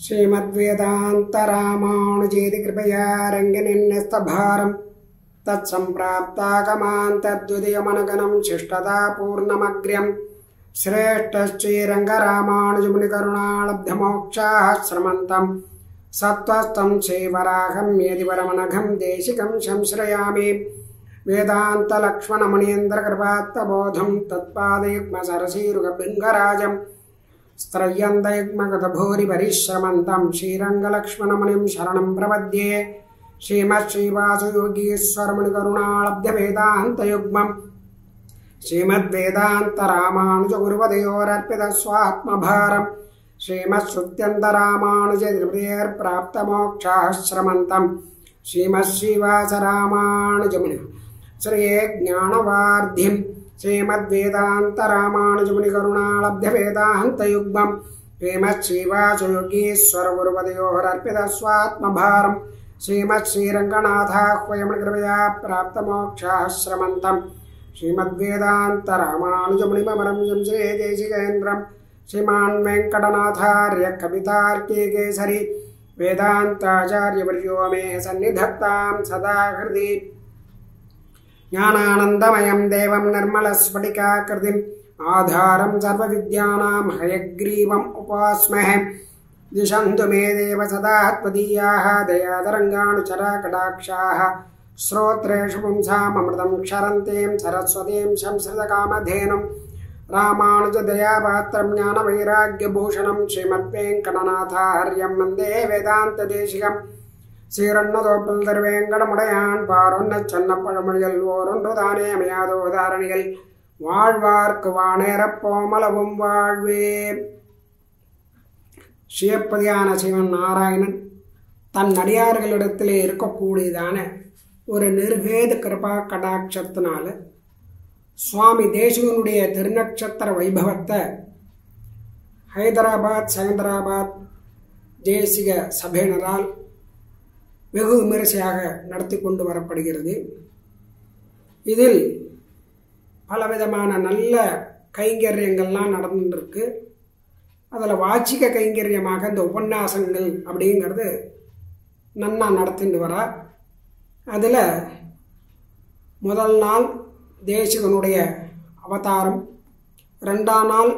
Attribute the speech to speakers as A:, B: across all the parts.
A: श्रीमद्वेदान्तरामानुजेति कृपया रङ्गिनिन्यस्तभारं तत्सम्प्राप्तागमान्तद्वितीयमनगनं शिष्टतापूर्णमग्र्यं श्रेष्ठश्रीरङ्गरामानुजमुनिकरुणालब्धमोक्षाः सत्त्वस्तं श्रीवराहं यदिवरमनघं देशिकं संश्रयामि वेदान्तलक्ष्मणमुनीन्द्रकृपात्तबोधं तत्पादयुग्मसरसीरुगभृङ्गराजं स्त्रय्यन्तयुग्मगतभूरिपरिश्रमन्तं श्रीरङ्गलक्ष्मणमुनिं शरणं प्रपद्ये श्रीमच्छ्रीवासयोगीश्वरमुनिकरुणालब्धवेदान्तयुग्मं श्रीमद्वेदान्तरामानुजगुरुपदयोरर्पितस्वात्मभारं श्रीमत्सुत्यन्तरामानुजनिर्प्राप्तमोक्षाश्रमन्तं श्रीमच्छ्रीवासरामानुजमुनिं श्रिये ज्ञानवार्धिं श्रीमद्वेदान्तरामानुजमुनिकरुणालब्धवेदान्तयुग्मं श्रीमच्छ्रीवासयोगीश्वरगुरुपदयोरर्पितस्वात्मभारं श्रीमच्छ्रीरङ्गनाथाह्वयमुनिकृपया प्राप्तमोक्षाश्रमन्तं श्रीमद्वेदान्तरामानुजमुनिममरं श्रीदेशिकेन्द्रं श्रीमान् वेङ्कटनाथार्य कवितार्किकेसरी वेदान्ताचार्यवर्यो मे सन्निधत्तां सदा हृदि ज्ञानानन्दमयं देवं निर्मलस्फटिकाकृतिम् आधारं सर्वविद्यानां हयग्रीवम् उपास्महे दिशन्तु मे देव सदा त्वदीयाः दयातरङ्गानुचरा कटाक्षाः श्रोत्रेषु पुंसामृतं क्षरन्तीं सरस्वतीं संस्कृतकामधेनुं रामानुजदयापात्रं ज्ञानवैराग्यभूषणं श्रीमद्वेङ्कटनाथार्यं वन्दे वेदान्तदेशिकम् சீரன்னதோப்பில் திருவேங்கடமுடையான் பாரொன்ன சென்னப்பழமொழிகள் ஓரொன்றுதானே அமையாதோ தாரணிகள் வாழ்வார்க்கு வானேரப்போமளவும் வாழ்வே. சிவப்பதியான சிவன் நாராயணன் தன் அடியார்களிடத்திலே இருக்கக்கூடியதான ஒரு நிர்வேத கிருபா கடாட்சத்தினால சுவாமி தேசிகனுடைய திருநட்சத்திர வைபவத்தை ஹைதராபாத் செகந்தராபாத் தேசிக சபையினரால் வெகு விமரிசையாக நடத்தி கொண்டு வரப்படுகிறது. இதில் பலவிதமான நல்ல கைங்கரியங்கள்லாம் நடந்துருக்கு. அதில் வாச்சிக கைங்கரியமாக இந்த உபன்யாசங்கள் அப்படிங்கிறது நன்னா நடத்திட்டு வரா. அதில் முதல் நாள் தேசிகனுடைய அவதாரம், ரெண்டாம் நாள்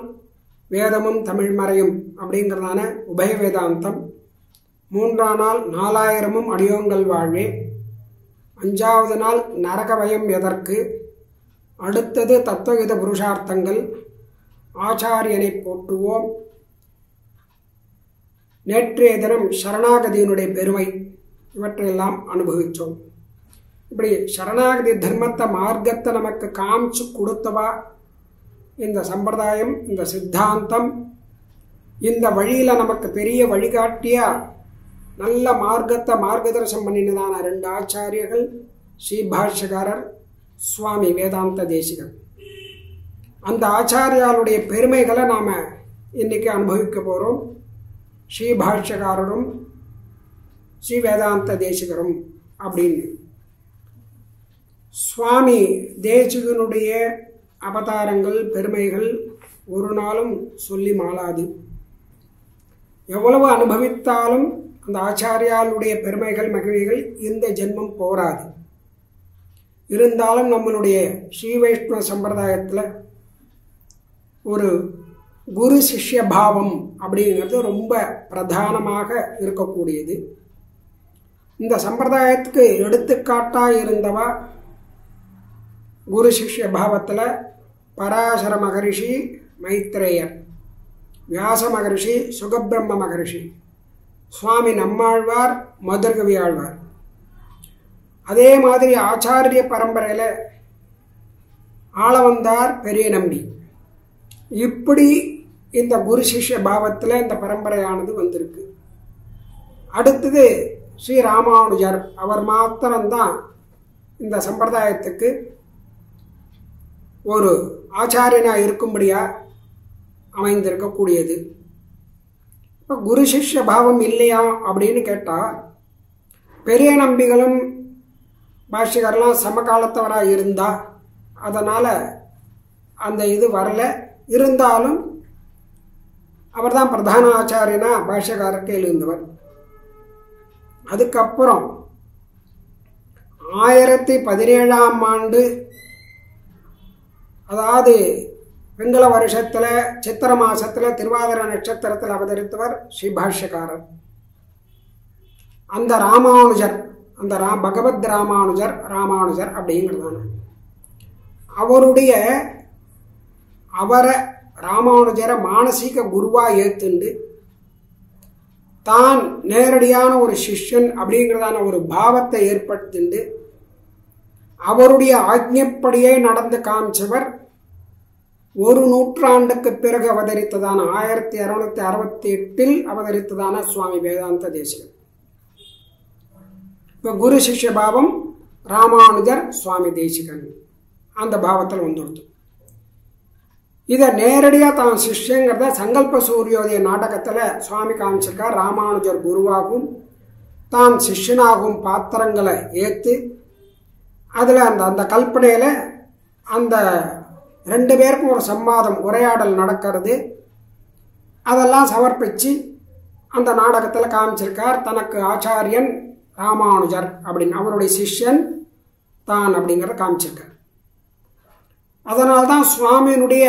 A: வேதமும் தமிழ்மறையும் அப்படிங்கிறதான உபய வேதாந்தம், மூன்றாம் நாள் 4000 அடியோங்கள் வாழ்வே, அஞ்சாவது நாள் நரகபயம் எதற்கு, அடுத்தது தத்துவகித புருஷார்த்தங்கள், ஆச்சாரியனை போற்றுவோம், நேற்றைய தினம் சரணாகதியினுடைய பெருமை, இவற்றையெல்லாம் அனுபவித்தோம். இப்படி சரணாகதி தர்மத்தை மார்க்கத்தை நமக்கு காமிச்சு கொடுத்தவா இந்த சம்பிரதாயம், இந்த சித்தாந்தம், இந்த வழியில் நமக்கு பெரிய வழிகாட்டியா நல்ல மார்க்கத்தை மார்க்கதர்சனம் பண்ணினதான 2 ஆச்சாரியர்கள், ஸ்ரீபாஷ்யகாரர், சுவாமி வேதாந்த தேசிகர். அந்த ஆச்சாரியாளுடைய பெருமைகளை நாம் இன்னைக்கு அனுபவிக்க போகிறோம். ஸ்ரீபாஷ்யகாரரும் ஸ்ரீ வேதாந்த தேசிகரும் அப்படின்னு. சுவாமி தேசிகனுடைய அவதாரங்கள் பெருமைகள் ஒரு நாளும் சொல்லி மாளாது. எவ்வளவு அனுபவித்தாலும் அந்த ஆச்சாரியாளுடைய பெருமைகள் மகிழ்ச்சிகள் இந்த ஜென்மம் போராது. இருந்தாலும் நம்மளுடைய ஸ்ரீ வைஷ்ணவ சம்பிரதாயத்தில் ஒரு குரு சிஷ்ய பாவம் அப்படிங்கிறது ரொம்ப பிரதானமாக இருக்கக்கூடியது. இந்த சம்பிரதாயத்துக்கு எடுத்துக்காட்டாக இருந்தவா குரு சிஷ்ய பாவத்தில் பராசர மகரிஷி, மைத்ரேயர், வியாச மகரிஷி, சுகபிரம்ம மகரிஷி, சுவாமி நம்மாழ்வார், மதுரகவி ஆழ்வார். அதே மாதிரி ஆச்சாரிய பரம்பரையில் ஆளவந்தார், பெரிய நம்பி. இப்படி இந்த குரு சிஷ்ய பாவத்தில் இந்த பரம்பரையானது வந்திருக்கு. அடுத்தது ஸ்ரீ ராமானுஜர், அவர் மாத்திரம்தான் இந்த சம்பிரதாயத்துக்கு ஒரு ஆச்சாரியனாக இருக்கும்படியாக அமைந்திருக்கக்கூடியது. இப்போ குரு சிஷ்ய பாவம் இல்லையா அப்படின்னு கேட்டால், பெரிய நம்பிகளும் பாஷ்யக்காரெலாம் சமகாலத்தவராக இருந்தால் அதனால் அந்த இது வரல. இருந்தாலும் அவர் தான் பிரதான ஆச்சாரியனா பாஷ்யக்காரருக்கு எழுந்தவர். அதுக்கப்புறம் 1017ஆம் ஆண்டு, அதாவது வெங்கல வருஷத்தில் சித்திர மாசத்தில் திருவாதிரை நட்சத்திரத்தில் அவதரித்தவர் ஸ்ரீபாஷ்யக்காரர். அந்த ராமானுஜர், அந்த பகவத் ராமானுஜர் அப்படிங்கிறதான அவரை ராமானுஜரை மானசீக குருவா ஏத்துண்டு தான் நேரடியான ஒரு சிஷ்யன் அப்படிங்கிறதான ஒரு பாவத்தை ஏற்படுத்திண்டு அவருடைய ஆக்ஞப்படியே நடந்து காமிச்சவர் ஒரு நூற்றாண்டுக்கு பிறகு அவதரித்ததான 1668 அவதரித்ததான சுவாமி வேதாந்த தேசிகன். இப்போ குரு சிஷ்ய பாவம் ராமானுஜர் சுவாமி தேசிகன் அந்த பாவத்தில் வந்துடுது. இதை நேரடியாக தான் சிஷ்யங்கிறத சங்கல்ப சூரியோதய நாடகத்தில் சுவாமி காமிச்சிருக்கார். ராமானுஜர் குருவாகவும் தான் சிஷ்யனாகவும் பாத்திரங்களை ஏற்று அதில் அந்த கல்பனையில் அந்த 2 பேருக்கும் ஒரு சம்வாதம் உரையாடல் நடக்கிறது. அதெல்லாம் சமர்ப்பித்து அந்த நாடகத்தில் காமிச்சிருக்கார். தனக்கு ஆச்சாரியன் ராமானுஜர் அப்படின்னு, அவருடைய சிஷ்யன் தான் அப்படிங்கிறத காமிச்சிருக்கார். அதனால்தான் சுவாமியினுடைய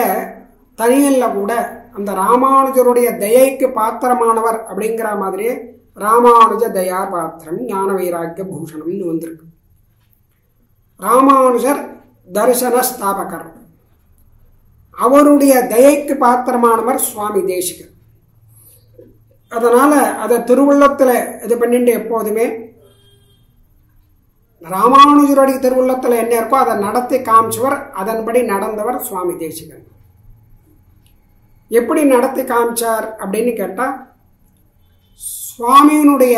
A: தனியல்ல கூட அந்த ராமானுஜருடைய தயைக்கு பாத்திரமானவர் அப்படிங்கிற மாதிரியே ராமானுஜ தயா பாத்திரம் ஞான வைராக்கிய பூஷணம்னு வந்திருக்கு. ராமானுஜர் தரிசன ஸ்தாபகர், அவருடைய தயைக்கு பாத்திரமானவர் சுவாமி தேசிகர். அதனால அதை திருவுள்ளத்தில் இது பண்ணிட்டு எப்போதுமே ராமானுஜருடைய திருவுள்ளத்தில் என்ன இருக்கோ அதை நடத்தி காமிச்சவர், அதன்படி நடந்தவர் சுவாமி தேசிகன். எப்படி நடத்தி காமிச்சார் அப்படின்னு கேட்டால், சுவாமியினுடைய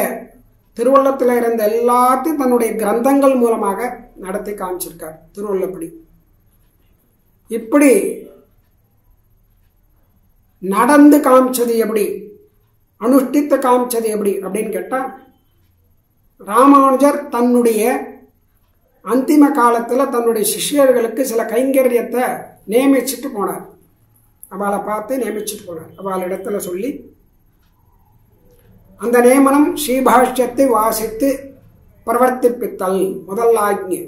A: திருவுள்ளத்தில் இருந்த எல்லாத்தையும் தன்னுடைய கிரந்தங்கள் மூலமாக நடத்தி காமிச்சிருக்கார் திருவுள்ளப்படி. இப்படி நடந்து காமிச்சது எப்படி, அனுஷ்டித்து காமிச்சது எப்படி அப்படின்னு கேட்டால், ராமானுஜர் தன்னுடைய அந்திம காலத்தில் தன்னுடைய சிஷ்யர்களுக்கு சில கைங்கரியத்தை நியமிச்சுட்டு போனார். அவளை பார்த்து நியமிச்சுட்டு போனார். அவள் இடத்துல சொல்லி அந்த நியமனம் ஸ்ரீபாஷ்யத்தை வாசித்து பிரவர்த்திப்பித்தல் முதல் ஆக்ஞை.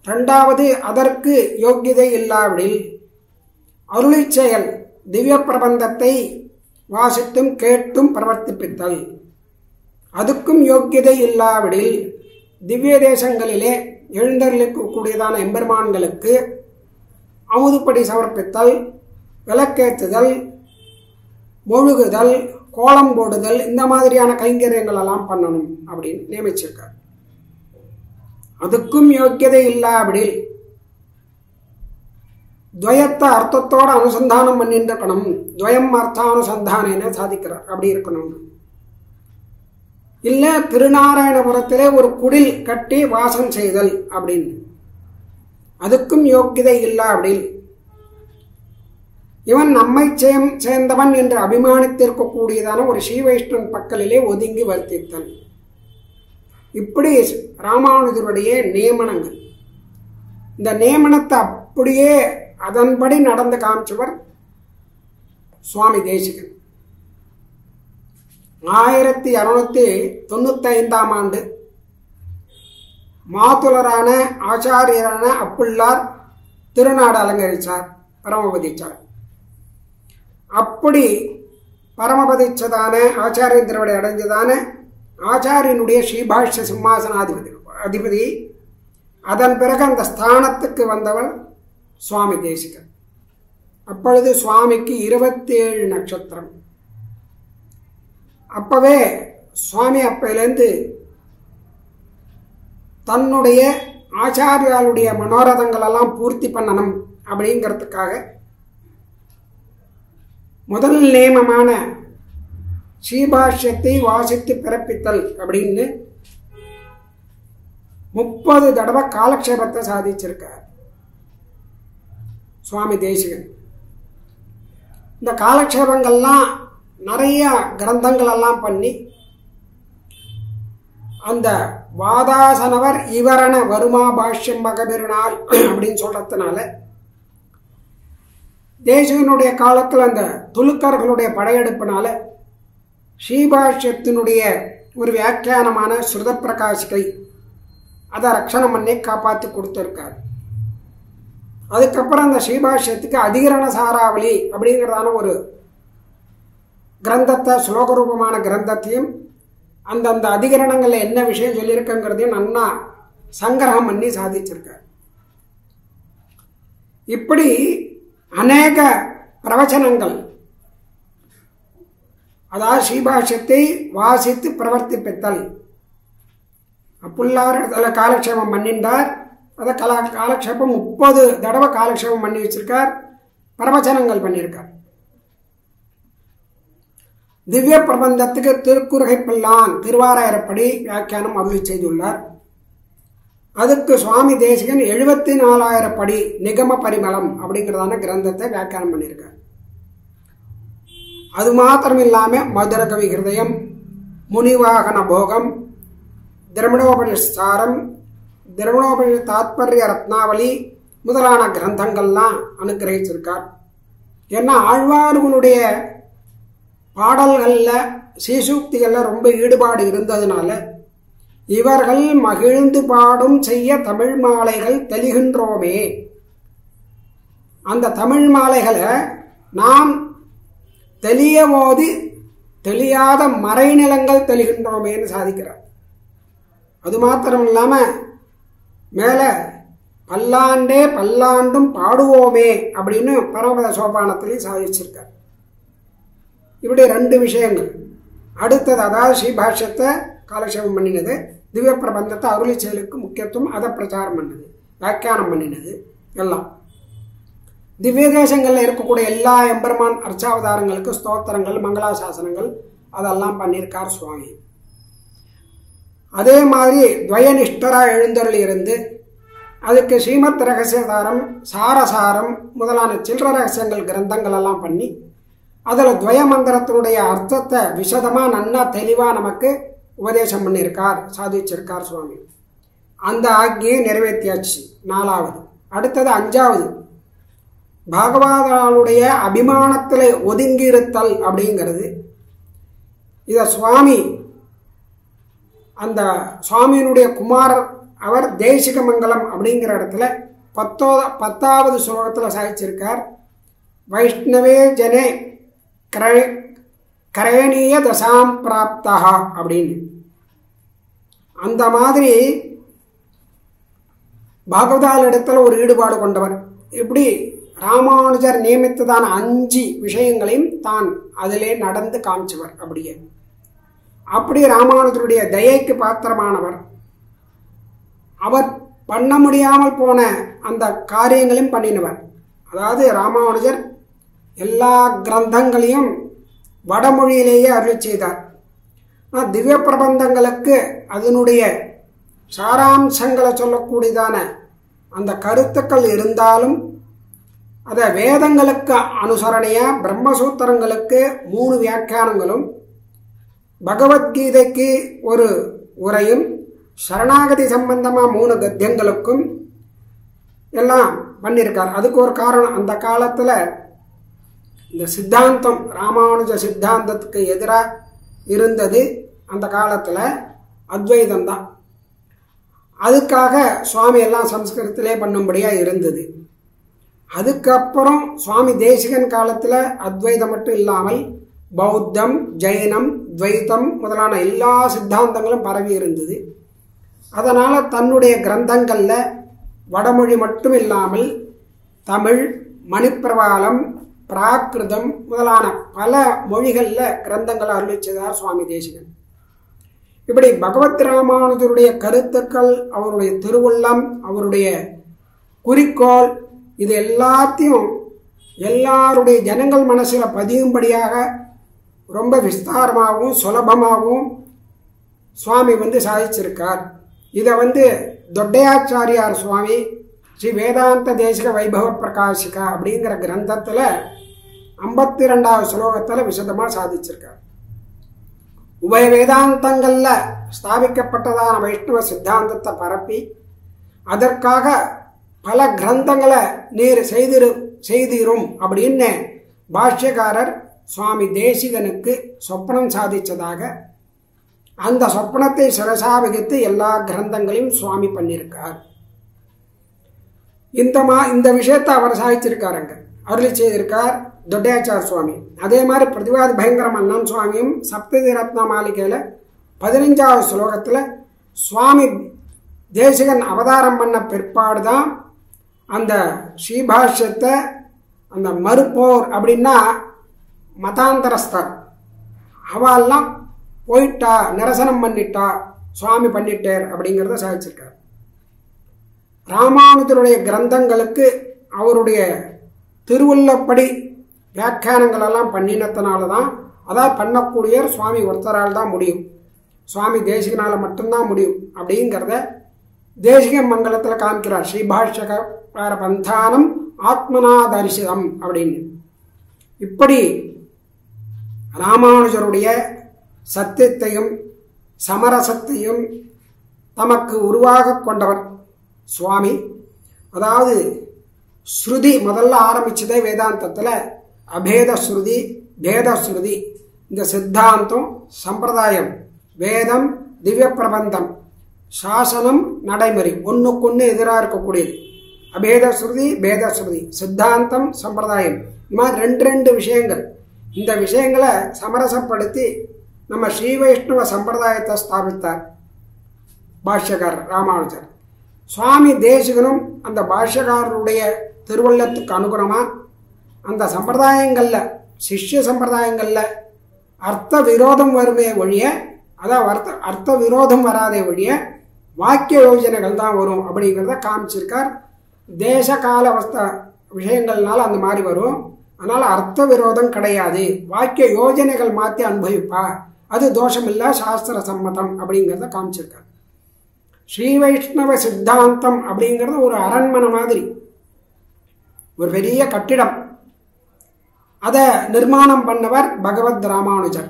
A: 2வது, அதற்கு யோக்கியதை இல்லாவிடில் அருளி செயல் திவ்ய பிரபந்தத்தை வாசித்தும் கேட்டும் பிரவர்த்திப்பித்தல். அதுக்கும் யோக்கியதை இல்லாவிடில் திவ்ய தேசங்களிலே எழுந்தருளிக்கூடியதான எம்பெருமான்களுக்கு அமுதுப்படி சமர்ப்பித்தல், விளக்கேற்றுதல், மொழுகுதல், கோலம் போடுதல், இந்த மாதிரியான கைங்கரியங்கள் எல்லாம் பண்ணணும் அப்படின்னு நியமிச்சிருக்கார். அதுக்கும் யோக்கியதை இல்லாவிடில் துவயத்தை அர்த்தத்தோட அனுசந்தானம் பண்ணிட்டு இருக்கணும். துவயம் அர்த்தானுசந்தானேன சாதிக்கிறார், அப்படி இருக்கணும். இல்லை திருநாராயணபுரத்திலே ஒரு குடில் கட்டி வாசம் செய்தல் அப்படின்னு, அதுக்கும் யோக்கியதை இல்லாவிடில் இவன் நம்மை சேர்ந்தவன் என்று அபிமானித்திருக்கக்கூடியதான ஒரு ஸ்ரீ வைஷ்ணவன் பக்கலிலே ஒதுங்கி வர்த்தித்தல். இப்படி ராமானுஜருடைய நியமனங்கள். இந்த நியமனத்தை அப்படியே அதன்படி நடந்து காமிச்சவர் சுவாமி தேசிகன். 1695ஆம் ஆண்டு மாதுலரான ஆச்சாரியரான அப்புள்ளார் திருநாடு அலங்கரித்தார், பரமபதிச்சார். அப்படி பரமபதிச்சதான ஆச்சாரியன் திருவடி அடைஞ்சதான ஆச்சாரியனுடைய ஸ்ரீபாஷ்ய சிம்மாசனாதிபதி, அதன் பிறகு அந்த ஸ்தானத்துக்கு வந்தவர் சுவாமி தேசிகன். அப்பொழுது சுவாமிக்கு 27 நட்சத்திரம். அப்பவே சுவாமி அப்பையிலேருந்து தன்னுடைய ஆச்சாரியாளுடைய மனோரதங்கள் எல்லாம் பூர்த்தி பண்ணணும் அப்படிங்கிறதுக்காக முதல் நியமமான ஸ்ரீபாஷ்யத்தை வாசித்து பிறப்பித்தல் அப்படின்னு 30 தடவை காலக்ஷேபத்தை சாதிச்சிருக்கார் சுவாமி தேசிகன். இந்த காலக்ஷேபங்கள்லாம் நிறைய கிரந்தங்கள் எல்லாம் பண்ணி அந்த வாதாசனவர் இவரண வருமா பாஷ்யம் மகபெருநாள் அப்படின்னு சொல்றதுனால தேசிகனுடைய காலத்தில் அந்த துலுக்கர்களுடைய படையெடுப்பினால ஸ்ரீபாஷ்யத்தினுடைய ஒரு வியாக்கியானமான ஸ்ருத பிரகாசிகை அதை ரட்சணம் பண்ணி காப்பாற்றி கொடுத்துருக்காரு. அதுக்கப்புறம் அந்த ஸ்ரீபாஷ்யத்துக்கு அதிகரண சாராவளி அப்படிங்கிறதான ஒரு கிரந்தத்தை, ஸ்லோகரூபமான கிரந்தத்தையும் அந்தந்த அதிகரணங்களில் என்ன விஷயம் சொல்லியிருக்குங்கிறதையும் நன்னா சங்கிரகம் பண்ணி சாதிச்சிருக்கார். இப்படி அநேக பிரவச்சனங்கள், அதாவது ஸ்ரீபாஷ்யத்தை வாசித்து பிரவர்த்திப்பித்தல். புல்லார் அதில் காலக்ஷேபம் பண்ணிட்டார். அதை காலக்ஷேபம் 30 தடவை காலக்ஷேபம் பண்ணி வச்சிருக்கார். பிரவச்சனங்கள் பண்ணியிருக்கார். திவ்ய பிரபந்தத்துக்கு திருக்குறுகை பிள்ளான் திருவாராயிரப்படி வியாக்கியானம் அருளி செய்துள்ளார். அதுக்கு சுவாமி தேசிகன் 74,000 படி நிகம பரிமளம் அப்படிங்கிறதான கிரந்தத்தை வியாக்கியானம் பண்ணியிருக்கார். அது மாத்திரம் இல்லாமல் மதுர கவி ஹிருதயம், முனிவாகன போகம், திரமிடோபனிஷாரம், திரமிடோபனி தாத்பரிய ரத்னாவளி முதலான கிரந்தங்கள்லாம் அனுகிரகிச்சிருக்கார். ஏன்னா ஆழ்வார்களுடைய பாடல்களில் சீசூக்திகளில் ரொம்ப ஈடுபாடு இருந்ததுனால இவர்கள் மகிழ்ந்து பாடும் செய்ய தமிழ் மாலைகள் தெளிகின்றோமே, அந்த தமிழ் மாலைகளை நாம் தெளிய போது தெளியாத மறைநிலங்கள் தெளிகின்றோமேன்னு சாதிக்கிறார். அது மாத்திரம் இல்லாமல் மேலே பல்லாண்டே பல்லாண்டும் பாடுவோமே அப்படின்னு பரமபத சோபானத்திலையும் சாதிச்சிருக்கார். இப்படி 2 விஷயங்கள். அடுத்தது அதாவது ஸ்ரீபாஷ்யத்தை காலக்ஷேபம் பண்ணினது, திவ்ய பிரபந்தத்தை அருளி செயலுக்கு முக்கியத்துவம், அதை பிரச்சாரம் பண்ணது, வியாக்கியானம் பண்ணினது எல்லாம். திவ்ய தேசங்களில் இருக்கக்கூடிய எல்லா எம்பெருமான் அர்ச்சாவதாரங்களுக்கு ஸ்தோத்திரங்கள், மங்களாசாசனங்கள் அதெல்லாம் பண்ணியிருக்கார் சுவாமி. அதே மாதிரி துவயனிஷ்டரா எழுந்தருள் இருந்து அதுக்கு ஸ்ரீமத் ரகசியதாரம், சாரசாரம் முதலான சில்லற ரகசியங்கள் கிரந்தங்கள் எல்லாம் பண்ணி அதில் துவய மந்திரத்தினுடைய அர்த்தத்தை விசதமாக நன்னா தெளிவாக நமக்கு உபதேசம் பண்ணியிருக்கார், சாதிச்சிருக்கார் சுவாமி. அந்த ஆக்ஞையை நிறைவேற்றியாச்சு. 4வது. அடுத்தது 5வது, பாகவதாளுடைய அபிமானத்தில் ஒதுங்கியிருத்தல் அப்படிங்கிறது. இதை சுவாமி அந்த சுவாமியினுடைய குமாரர் அவர் தேசிகமங்கலம் அப்படிங்கிற இடத்துல 10வது ஸ்லோகத்தில் சாதிச்சிருக்கார். வைஷ்ணவே ஜனே கரேணிய தசாம் பிராப்தா அப்படின்னு. அந்த மாதிரி பாகவதால் இடத்துல ஒரு ஈடுபாடு கொண்டவர். இப்படி ராமானுஜர் நியமித்ததான 5 விஷயங்களையும் தான் அதிலே நடந்து காமிச்சவர். அப்படி ராமானுஜருடைய தயைக்கு பாத்திரமானவர். அவர் பண்ண முடியாமல் போன அந்த காரியங்களையும் பண்ணினவர். அதாவது ராமானுஜர் எல்லா கிரந்தங்களையும் வடமொழியிலேயே அருளி செய்தார். திவ்ய பிரபந்தங்களுக்கு அதனுடைய சாராம்சங்களை சொல்லக்கூடியதான அந்த கருத்துக்கள் இருந்தாலும் அதை வேதங்களுக்கு அனுசரணையாக பிரம்மசூத்திரங்களுக்கு 3 வியாக்கியானங்களும், பகவத்கீதைக்கு ஒரு உரையும், சரணாகதி சம்பந்தமாக 3 கத்தியங்களுக்கும் எல்லாம் பண்ணியிருக்கார். அதுக்கு ஒரு காரணம், அந்த காலத்தில் இந்த சித்தாந்தம் ராமானுஜ சித்தாந்தத்துக்கு எதிராக இருந்தது. அந்த காலத்தில் அத்வைதம்தான். அதுக்காக சுவாமி எல்லாம் சம்ஸ்கிருதத்திலே பண்ணும்படியாக இருந்தது. அதுக்கப்புறம் சுவாமி தேசிகன் காலத்தில் அத்வைதம் மட்டும் இல்லாமல் பௌத்தம், ஜெயினம், துவைத்தம் முதலான எல்லா சித்தாந்தங்களும் பரவி இருந்தது. அதனால் தன்னுடைய கிரந்தங்களில் வடமொழி மட்டும் இல்லாமல் தமிழ், மணிப்பிரவாளம், பிராகிருதம் முதலான பல மொழிகளில் கிரந்தங்களை அருளிச்சதார் சுவாமி தேசிகன். இப்படி பகவத் ராமானுஜருடைய கருத்துக்கள், அவருடைய திருவுள்ளம், அவருடைய குறிக்கோள், இது எல்லாத்தையும் எல்லாருடைய ஜனங்கள் மனசில் பதியும்படியாக ரொம்ப விஸ்தாரமாகவும் சுலபமாகவும் சுவாமி சாதிச்சிருக்கார். இதை தொட்டையாச்சாரியார் சுவாமி ஸ்ரீ வேதாந்த தேசிக வைபவ பிரகாசிகா அப்படிங்கிற கிரந்தத்தில் 52வது ஸ்லோகத்தில் விசதமாக சாதிச்சிருக்கார். உபய வேதாந்தங்களில் ஸ்தாபிக்கப்பட்டதான வைஷ்ணவ சித்தாந்தத்தை பரப்பி அதற்காக பல கிரந்தங்களை நீர் செய்திரு செய்தீரும் அப்படின்னு பாஷ்யக்காரர் சுவாமி தேசிகனுக்கு சொப்பனம் சாதிச்சதாக, அந்த சொப்பனத்தை சிரசா வகித்து எல்லா கிரந்தங்களையும் சுவாமி பண்ணியிருக்கார். இந்த விஷயத்தை அவர் சாதிச்சிருக்காருங்க, அருளி செய்திருக்கார் தொட்டையாச்சார் சுவாமி. அதே மாதிரி பிரதிவாதி பயங்கரம் அண்ணன் சுவாமியும் சப்ததி ரத்ன மாளிகையில் 15வது ஸ்லோகத்தில் சுவாமி தேசிகன் அவதாரம் பண்ண பிற்பாடுதான் அந்த ஸ்ரீபாஷ்யத்தை அந்த மறுப்போர் அப்படின்னா மதாந்தரஸ்தர் அவெல்லாம் போயிட்டா, நிரசனம் பண்ணிட்டா, சுவாமி பண்ணிட்டார் அப்படிங்கிறத சாதிச்சிருக்கார். ராமானுஜருடைய கிரந்தங்களுக்கு அவருடைய திருவுள்ளப்படி வியாக்கியானங்கள் எல்லாம் பண்ணினத்தினால தான், அதான் பண்ணக்கூடிய சுவாமி ஒருத்தரால் தான் முடியும், சுவாமி தேசிகனால் மட்டும்தான் முடியும் அப்படிங்கிறத தேசிக மங்கலத்தில் காமிக்கிறார். ஸ்ரீபாஷ்யகார பந்தானம் ஆத்மனா தரிசிதம் அப்படின்னு. இப்படி ராமானுஜருடைய சத்தியத்தையும் சமரசத்தையும் தமக்கு உருவாக கொண்டவர் சுவாமி. அதாவது ஸ்ருதி முதல்ல ஆரம்பிச்சதே வேதாந்தத்தில் அபேத ஸ்ருதி, பேத ஸ்ருதி, இந்த சித்தாந்தம், சம்பிரதாயம், வேதம், திவ்ய பிரபந்தம், சாசனம், நடைமுறை ஒன்றுக்கொன்று எதிராக இருக்கக்கூடியது. அபேத ஸ்ருதி, பேத ஸ்ருதி, சித்தாந்தம், சம்பிரதாயம், இந்த மாதிரி ரெண்டு விஷயங்கள். இந்த விஷயங்களை சமரசப்படுத்தி நம்ம ஸ்ரீ வைஷ்ணவ சம்பிரதாயத்தை ஸ்தாபித்தார் பாஷ்யக்காரர் ராமானுஜர். சுவாமி தேசிகனும் அந்த பாஷ்யக்காரருடைய திருவள்ளத்துக்கு அனுகுணமாக அந்த சம்பிரதாயங்களில், சிஷ்ய சம்பிரதாயங்களில் அர்த்த விரோதம் வருமே ஒழிய, அதாவது அர்த்த விரோதம் வராதே ஒழிய வாக்கிய யோஜனைகள் தான் வரும் அப்படிங்கிறத காமிச்சிருக்கார். தேச கால விஷயங்கள்னால அந்த மாதிரி வரும், அதனால் அர்த்த விரோதம் கிடையாது, வாக்கிய யோஜனைகள் மாற்றி அனுபவிப்பா, அது தோஷமில்லை, சாஸ்திர சம்மதம் அப்படிங்கிறத காமிச்சிருக்கார். ஸ்ரீ வைஷ்ணவ சித்தாந்தம் அப்படிங்கிறது ஒரு அரண்மனை மாதிரி, ஒரு பெரிய கட்டிடம். அதை நிர்மாணம் பண்ணவர் பகவத் ராமானுஜர்.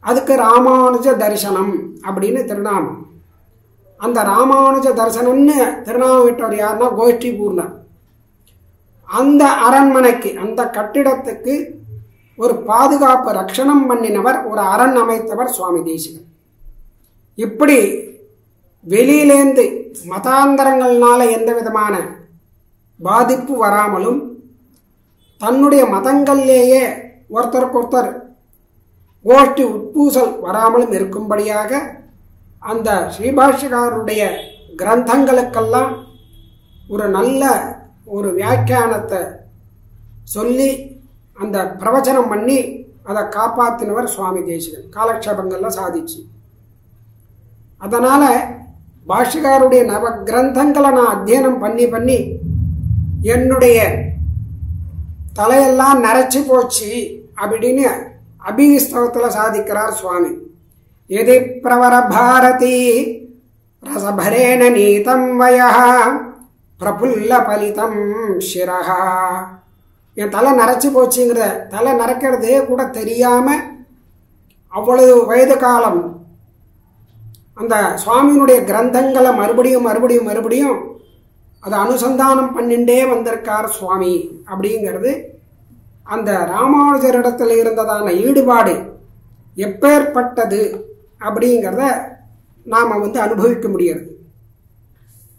A: அதுக்கு ராமானுஜ தரிசனம் அப்படின்னு திருநாமம். அந்த ராமானுஜ தரிசனம்னு திருநாமம் விட்டவர் யாருன்னா கோஷ்டி பூர்ணர். அந்த அரண்மனைக்கு, அந்த கட்டிடத்துக்கு ஒரு பாதுகாப்பு ரட்சணம் பண்ணினவர், ஒரு அரண் அமைத்தவர் சுவாமி தேசிகன். இப்படி வெளியிலேந்து மதாந்தரங்கள்னால எந்த விதமான பாதிப்பு வராமலும், தன்னுடைய மதங்கள்லேயே ஒருத்தருக்கொருத்தர் கோஷ்டி உட்பூசல் வராமலும் இருக்கும்படியாக அந்த ஸ்ரீபாஷ்யக்காரருடைய கிரந்தங்களுக்கெல்லாம் ஒரு நல்ல ஒரு வியாக்கியானத்தை சொல்லி அந்த பிரவச்சனம் பண்ணி அதை காப்பாற்றினவர் சுவாமி தேசிகன், காலக்ஷேபங்களில் சாதிச்சு. அதனால் பாஷ்யக்காரருடைய நவ கிரந்தங்களை நான் அத்தியனம் பண்ணி என்னுடைய தலையெல்லாம் நரைச்சி போச்சு அப்படின்னு அபிஸ்தவத்தில் சாதிக்கிறார் சுவாமி. எதி பிரவர பாரதி ரசபரேன நீதம் வயஹ பிரபுல்ல பலிதம் சிரஹா. என் தலை நரைச்சி போச்சுங்கிறத, தலை நரைக்கிறதே கூட தெரியாமல் அவ்வளவு வயது காலம் அந்த சுவாமியினுடைய கிரந்தங்களை மறுபடியும் அதை அனுசந்தானம் பண்ணிண்டே வந்திருக்கார் சுவாமி. அப்படிங்கிறது அந்த ராமானுஜரிடத்தில் இருந்ததான ஈடுபாடு எப்பேற்பட்டது அப்படிங்கிறத நாம் அனுபவிக்க முடியாது.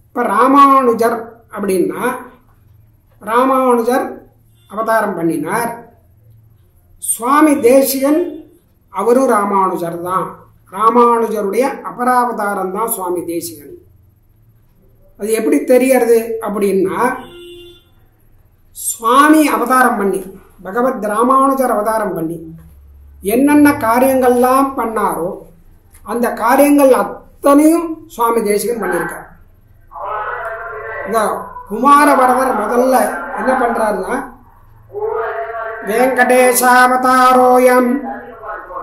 A: இப்போ ராமானுஜர் அப்படின்னா, ராமானுஜர் அவதாரம் பண்ணினார். சுவாமி தேசிகன் அவரும் ராமானுஜர் தான். ராமானுஜருடைய அபராவதாரம் தான் சுவாமி தேசிகன். அது எப்படி தெரியறது அப்படின்னா, சுவாமி அவதாரம் பண்ணி, பகவத் ராமானுஜர் அவதாரம் பண்ணி என்னென்ன காரியங்கள்லாம் பண்ணாரோ அந்த காரியங்கள் அத்தனையும் சுவாமி தேசிகன் பண்ணியிருக்கார். இந்த குமாரவரதர் முதல்ல என்ன பண்றாருன்னா, வெங்கடேசாவதாரோயம்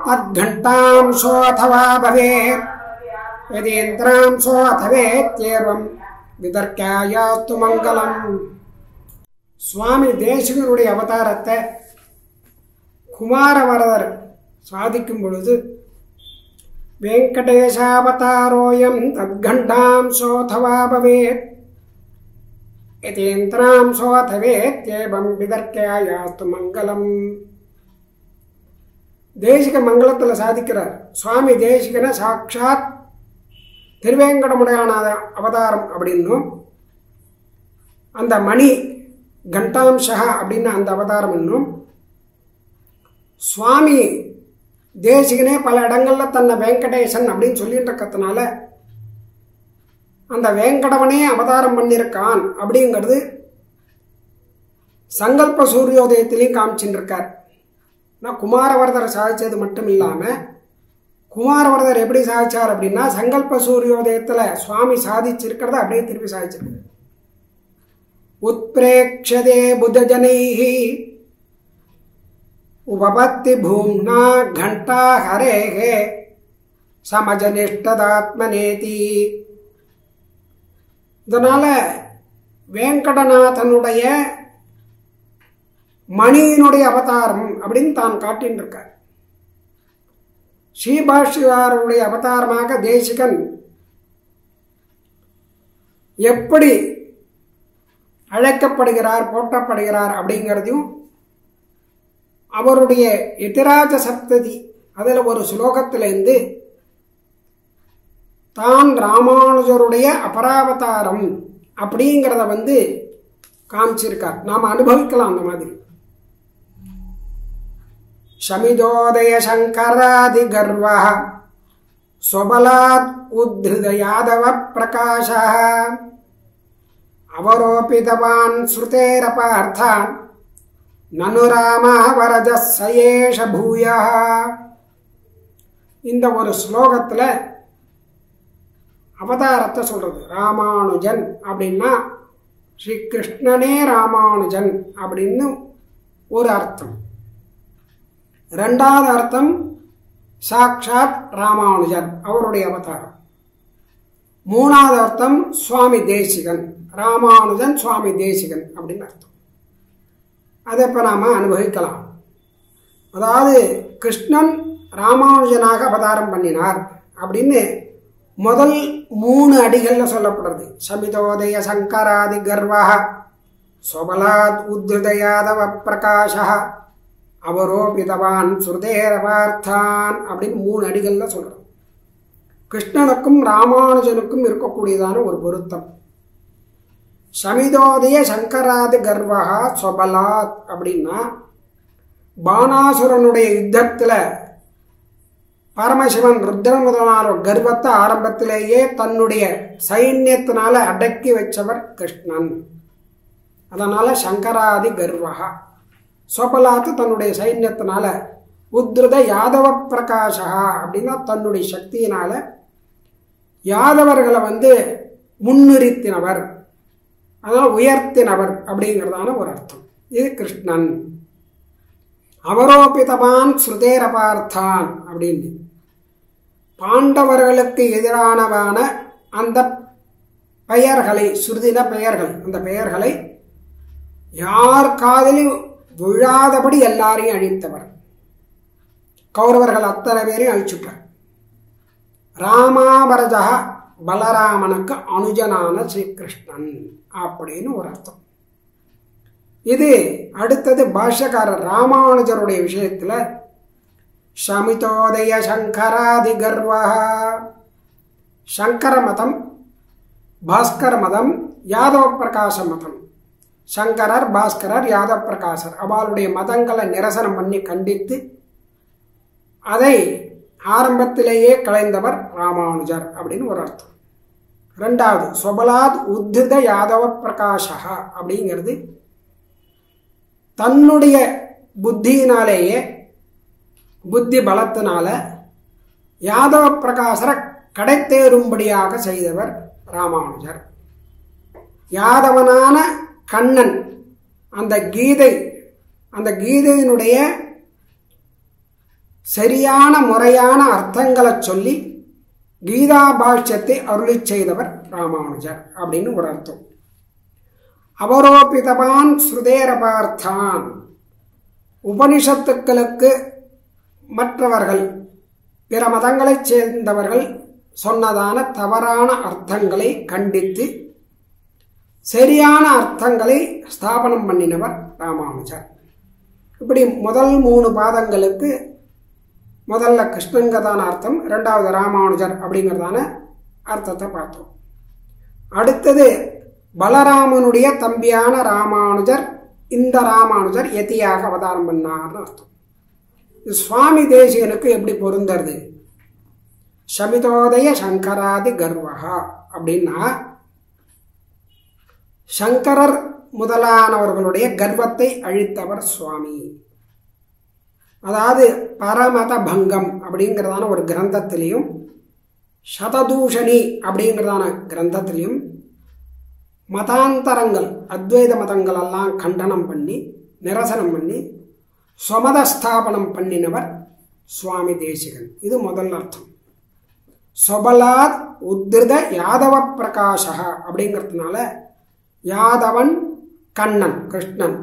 A: தத்கண்டாம் சோதவா பவேத் யதேந்திராம் சோதவேத்யேவம் விதர்க்காயாஸ்து மங்களம். சுவாமி தேசிகனுடைய அவதாரத்தை குமாரவரதர் சாதிக்கும் பொழுது, வெங்கடேசாவதாரோயம் தத்கண்டாம் சோதவா பவேத் யதேந்திராம் சோதவேத்யேவம் விதர்க்கயாயாஸ்து மங்களம். தேசிக மங்களத்தில் சாதிக்கிறார். சுவாமி தேசிகனை சாட்சாத் திருவேங்கடமுடையான அவதாரம் அப்படின்னும், அந்த மணி கண்டாம்சா அப்படின்னு அந்த அவதாரம் என்னும், சுவாமி தேசிகனே பல இடங்கள்ல தன்னை வெங்கடேசன் அப்படின்னு சொல்லிட்டு இருக்கிறதுனால அந்த வேங்கடவனே அவதாரம் பண்ணியிருக்கான் அப்படிங்கிறது சங்கல்ப சூரியோதயத்திலையும் காமிச்சுட்டு இருக்கார். குமாரவரதர் சாதிச்சது மட்டும் இல்லாம, குமாரவரதர் எப்படி சாதிச்சார் அப்படின்னா சங்கல்ப சூரியோதயத்துல சுவாமி சாதிச்சிருக்கிறத அப்படியே திருப்பி சாதிச்சிருக்கு. உத்பிரேக்ஷதே புதஜனைஹி உபபத்தி பூம்னா கண்டா ஹரேஹே சமஜனிஷ்டதாத்மனேதி. இதனால வேங்கடநாதனுடைய மணியினுடைய அவதாரம் அப்படின்னு தான் காட்டின்னு இருக்கார். ஸ்ரீபாஷ்யகாரருடைய அவதாரமாக தேசிகன் எப்படி அழைக்கப்படுகிறார், போற்றப்படுகிறார் அப்படிங்கிறதையும், அவருடைய எதிராஜ சப்ததி அதில் ஒரு ஸ்லோகத்திலிருந்து தான் ராமானுஜருடைய அபராவதாரம் அப்படிங்கிறத காமிச்சிருக்கார். நாம் அனுபவிக்கலாம் அந்த மாதிரி. ஷமிதோதய சங்கராதி கர்வா ஸ்வபலாத் உத்ருத யாதவ பிரகாஷ அவரோபிதவான் ஸ்ருதேரபார்த்தான் நனு ராம வரஜ சயேஷ பூயா. இந்த ஒரு ஸ்லோகத்தில் அவதாரத்தை சொல்றது. ராமானுஜன் அப்படின்னா ஸ்ரீ கிருஷ்ணனே ராமானுஜன் அப்படின்னு ஒரு அர்த்தம். ரெண்டாவது அர்த்தம் சாக்ஷாத் ராமானுஜன் அவருடைய அவதாரம். மூணாவது அர்த்தம் சுவாமி தேசிகன், ராமானுஜன் சுவாமி தேசிகன் அப்படின்னு அர்த்தம். அதை இப்போ நாம் அனுபவிக்கலாம். அதாவது கிருஷ்ணன் ராமானுஜனாக அவதாரம் பண்ணினார் அப்படின்னு முதல் 3 அடிகள்ல சொல்லப்படுறது. சமிதோதய சங்கராதி கர்வா ஸ்வபலாத் உத்ருத யாதவ பிரகாஷ அவரோபிதவான் ஸ்ருதேரபார்த்தான் அப்படின்னு 3 அடிகள்ல சொல்றது. கிருஷ்ணனுக்கும் ராமானுஜனுக்கும் இருக்கக்கூடியதான ஒரு பொருத்தம். சமிதோதய சங்கராதி கர்வா ஸ்வபலாத் அப்படின்னா பானாசுரனுடைய யுத்தத்தில் பரமசிவன் ருத்ரன் முதலான கர்வத்தை ஆரம்பத்திலேயே தன்னுடைய சைன்யத்தினால அடக்கி வச்சவர் கிருஷ்ணன். அதனால சங்கராதி கர்வா. ஸ்வபலாத்து தன்னுடைய சைன்யத்தினால, உத்ருத யாதவ பிரகாஷா அப்படின்னா தன்னுடைய சக்தியினால யாதவர்களை முன்னிறுத்தினவர், அதனால உயர்த்தினவர் அப்படிங்கிறதான ஒரு அர்த்தம். இது கிருஷ்ணன். அவரோபிதவான் ஸ்ருதேரபார்த்தான் அப்படின்னு பாண்டவர்களுக்கு எதிரானவான அந்த பெயர்களை, ஸ்ருதின பெயர்கள், அந்த பெயர்களை யார் காதலில் விழாதபடி எல்லாரையும் அழித்தவர். கௌரவர்கள் அத்தனை பேரையும் அழிச்சுட்டார். ராமாவரஜா பலராமனுக்கு அனுஜனான ஸ்ரீகிருஷ்ணன் அப்படின்னு ஒரு அர்த்தம். இது அடுத்தது பாஷ்யக்காரர் ராமானுஜருடைய விஷயத்துல ஷமிதோதய சங்கராதி கர்வா. சங்கர மதம், பாஸ்கர மதம், யாதவ பிரகாச மதம். சங்கரர், பாஸ்கரர், யாதவ பிரகாசர் அவளுடைய மதங்களை நிரசனம் பண்ணி கண்டித்து அதை ஆரம்பத்திலேயே கலைந்தவர் ராமானுஜர் அப்படின்னு ஒரு அர்த்தம். ரெண்டாவது ஸ்வபலாத் உத்ருத யாதவ பிரகாஷா அப்படிங்கிறது தன்னுடைய புத்தியினாலேயே, புத்தி பலத்தினால யாதவ பிரகாசரை கடைத்தேறும்படியாக செய்தவர் ராமானுஜர். யாதவனான கண்ணன் அந்த கீதை, அந்த கீதையினுடைய சரியான முறையான அர்த்தங்களை சொல்லி கீதா பாஷ்யத்தை அருளி செய்தவர் ராமானுஜர் அப்படின்னு ஒரு அர்த்தம். அவரோபிதவான் ஸ்ருதேரபார்த்தான். உபனிஷத்துக்களுக்கு மற்றவர்கள், பிற மதங்களைச் சேர்ந்தவர்கள் சொன்னதான தவறான அர்த்தங்களை கண்டித்து சரியான அர்த்தங்களை ஸ்தாபனம் பண்ணினவர் ராமானுஜர். இப்படி முதல் 3 பாதங்களுக்கு முதல்ல கிருஷ்ணங்கதான அர்த்தம், ரெண்டாவது ராமானுஜர் அப்படிங்கிறதான அர்த்தத்தை பார்த்தோம். அடுத்தது பலராமனுடைய தம்பியான ராமானுஜர், இந்த ராமானுஜர் யதியாக அவதாரம் பண்ணார்னு அர்த்தம். சுவாமி தேசிகனுக்கு எப்படி பொருந்தது? சமிதோதய சங்கராதி கர்வகா அப்படின்னா, சங்கரர் முதலானவர்களுடைய கர்வத்தை அழித்தவர் சுவாமி. அதாவது பரமத பங்கம் அப்படிங்கிறதான ஒரு கிரந்தத்திலையும், சததூஷணி அப்படிங்கிறதான கிரந்தத்திலையும் மதாந்தரங்கள், அத்வைத மதங்கள் எல்லாம் கண்டனம் பண்ணி நிரசனம் பண்ணி ஸ்வமதஸ்தாபனம் பண்ணினவர் சுவாமி தேசிகன். இது முதல் அர்த்தம். சொபலாத் உத்ருத யாதவ பிரகாஷா அப்படிங்கிறதுனால யாதவன் கண்ணன் கிருஷ்ணன்,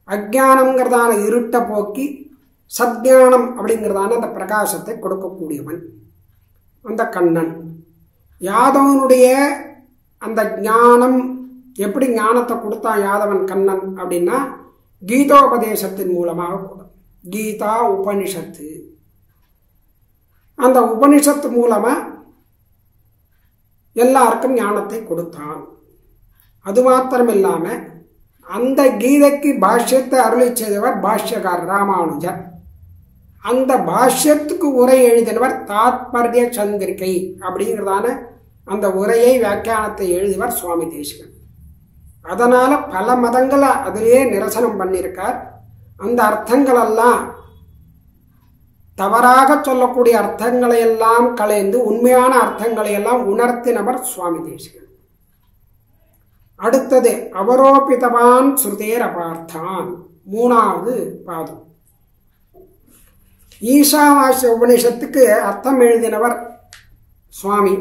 A: அஜானம்ங்கிறதான இருட்டை போக்கி சத்ஞானம் அப்படிங்கிறதான அந்த பிரகாசத்தை கொடுக்கக்கூடியவன் அந்த கண்ணன். யாதவனுடைய அந்த ஞானம், எப்படி ஞானத்தை கொடுத்தான் யாதவன் கண்ணன் அப்படின்னா, கீதோபதேசத்தின் மூலமாக கொடுத்தான். கீதா உபனிஷத்து, அந்த உபனிஷத்து மூலமா எல்லாருக்கும் ஞானத்தை கொடுத்தான். அது மாத்திரம் இல்லாம அந்த கீதைக்கு பாஷ்யத்தை அருளி செய்தவர் பாஷ்யகார் ராமானுஜர். அந்த பாஷ்யத்துக்கு உரை எழுதினவர் தாத்பர்ய சந்திரிகை அப்படிங்கிறதான அந்த உரையை வியாக்கியானத்தை எழுதியவர் சுவாமி தேசிகன். அதனால பல மதங்களை அதிலேயே நிரசனம் பண்ணியிருக்கார். அந்த அர்த்தங்களெல்லாம் தவறாக சொல்லக்கூடிய அர்த்தங்களை எல்லாம் களைந்து உண்மையான அர்த்தங்களை எல்லாம் உணர்த்தினவர் சுவாமி தேசிகன். அடுத்தது அவரோபிதவான் ஸ்ருதேர் அபார்த்தான், 3வது பாதம். ஈசாவாஸ்ய உபனிஷத்துக்கு அர்த்தம் எழுதினவர் சுவாமி.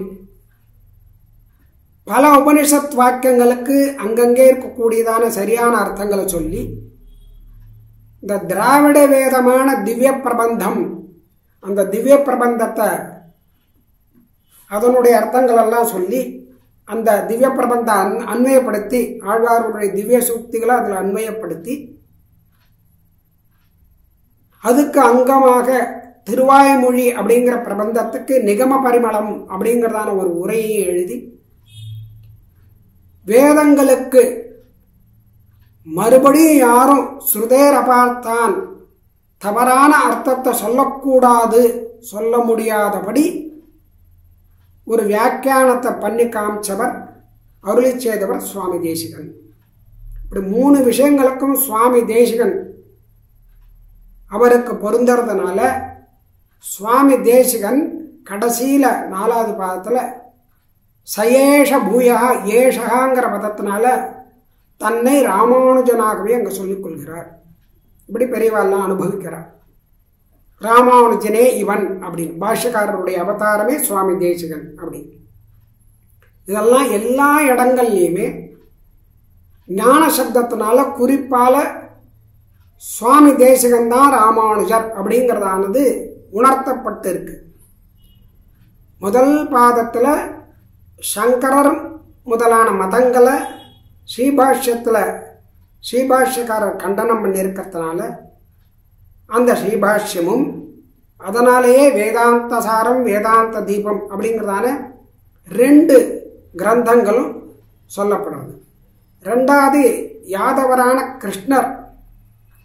A: பல உபனிஷத் வாக்கியங்களுக்கு அங்கங்கே இருக்கக்கூடியதான சரியான அர்த்தங்களை சொல்லி, இந்த திராவிட வேதமான திவ்ய பிரபந்தம், அந்த திவ்ய பிரபந்தத்தை அதனுடைய அர்த்தங்கள் எல்லாம் சொல்லி அந்த திவ்ய பிரபந்த அன்வயப்படுத்தி, ஆழ்வார்களுடைய திவ்ய சூக்திகளை அதில் அன்வயப்படுத்தி, அதுக்கு அங்கமாக திருவாய்மொழி அப்படிங்கிற பிரபந்தத்துக்கு நிகம பரிமளம் அப்படிங்கிறதான ஒரு உரையை எழுதி, வேதங்களுக்கு மறுபடியும் யாரும் ஸ்ருதேர் அபார்த்தான் தவறான அர்த்தத்தை சொல்லக்கூடாது, சொல்ல முடியாதபடி ஒரு வியாக்கியானத்தை பண்ணி காமிச்சவர், அருளி செய்தவர் சுவாமி தேசிகன். இப்படி 3 விஷயங்களுக்கும் சுவாமி தேசிகன் அவருக்கு பொருந்தறதுனால சுவாமி தேசிகன் கடைசியில 4வது பாதத்துல சயேஷ பூயா ஏஷகாங்கிற பதத்தினால தன்னை ராமானுஜனாகவே அங்க சொல்லிக் கொள்கிறார். இப்படி பெரியவாள்லாம் அனுபவிக்கிறார். ராமானுஜனே இவன் அப்படின்னு, பாஷ்யக்காரருடைய அவதாரமே சுவாமி தேசிகன் அப்படின்னு. இதெல்லாம் எல்லா இடங்கள்லையுமே ஞான சப்தத்தினால குறிப்பால சுவாமி தேசிகன் தான் ராமானுஜர் அப்படிங்கிறதானது உணர்த்தப்பட்டு இருக்கு. முதல் பாதத்துல சங்கரர் முதலான மதங்களை ஸ்ரீபாஷ்யத்துல ஸ்ரீபாஷ்யக்காரர் கண்டனம் பண்ணியிருக்கிறதுனால அந்த ஸ்ரீபாஷ்யமும், அதனாலேயே வேதாந்த சாரம் வேதாந்த தீபம் அப்படிங்கிறதான 2 கிரந்தங்களும் சொல்லப்படுறது. 2வது யாதவரான கிருஷ்ணர்,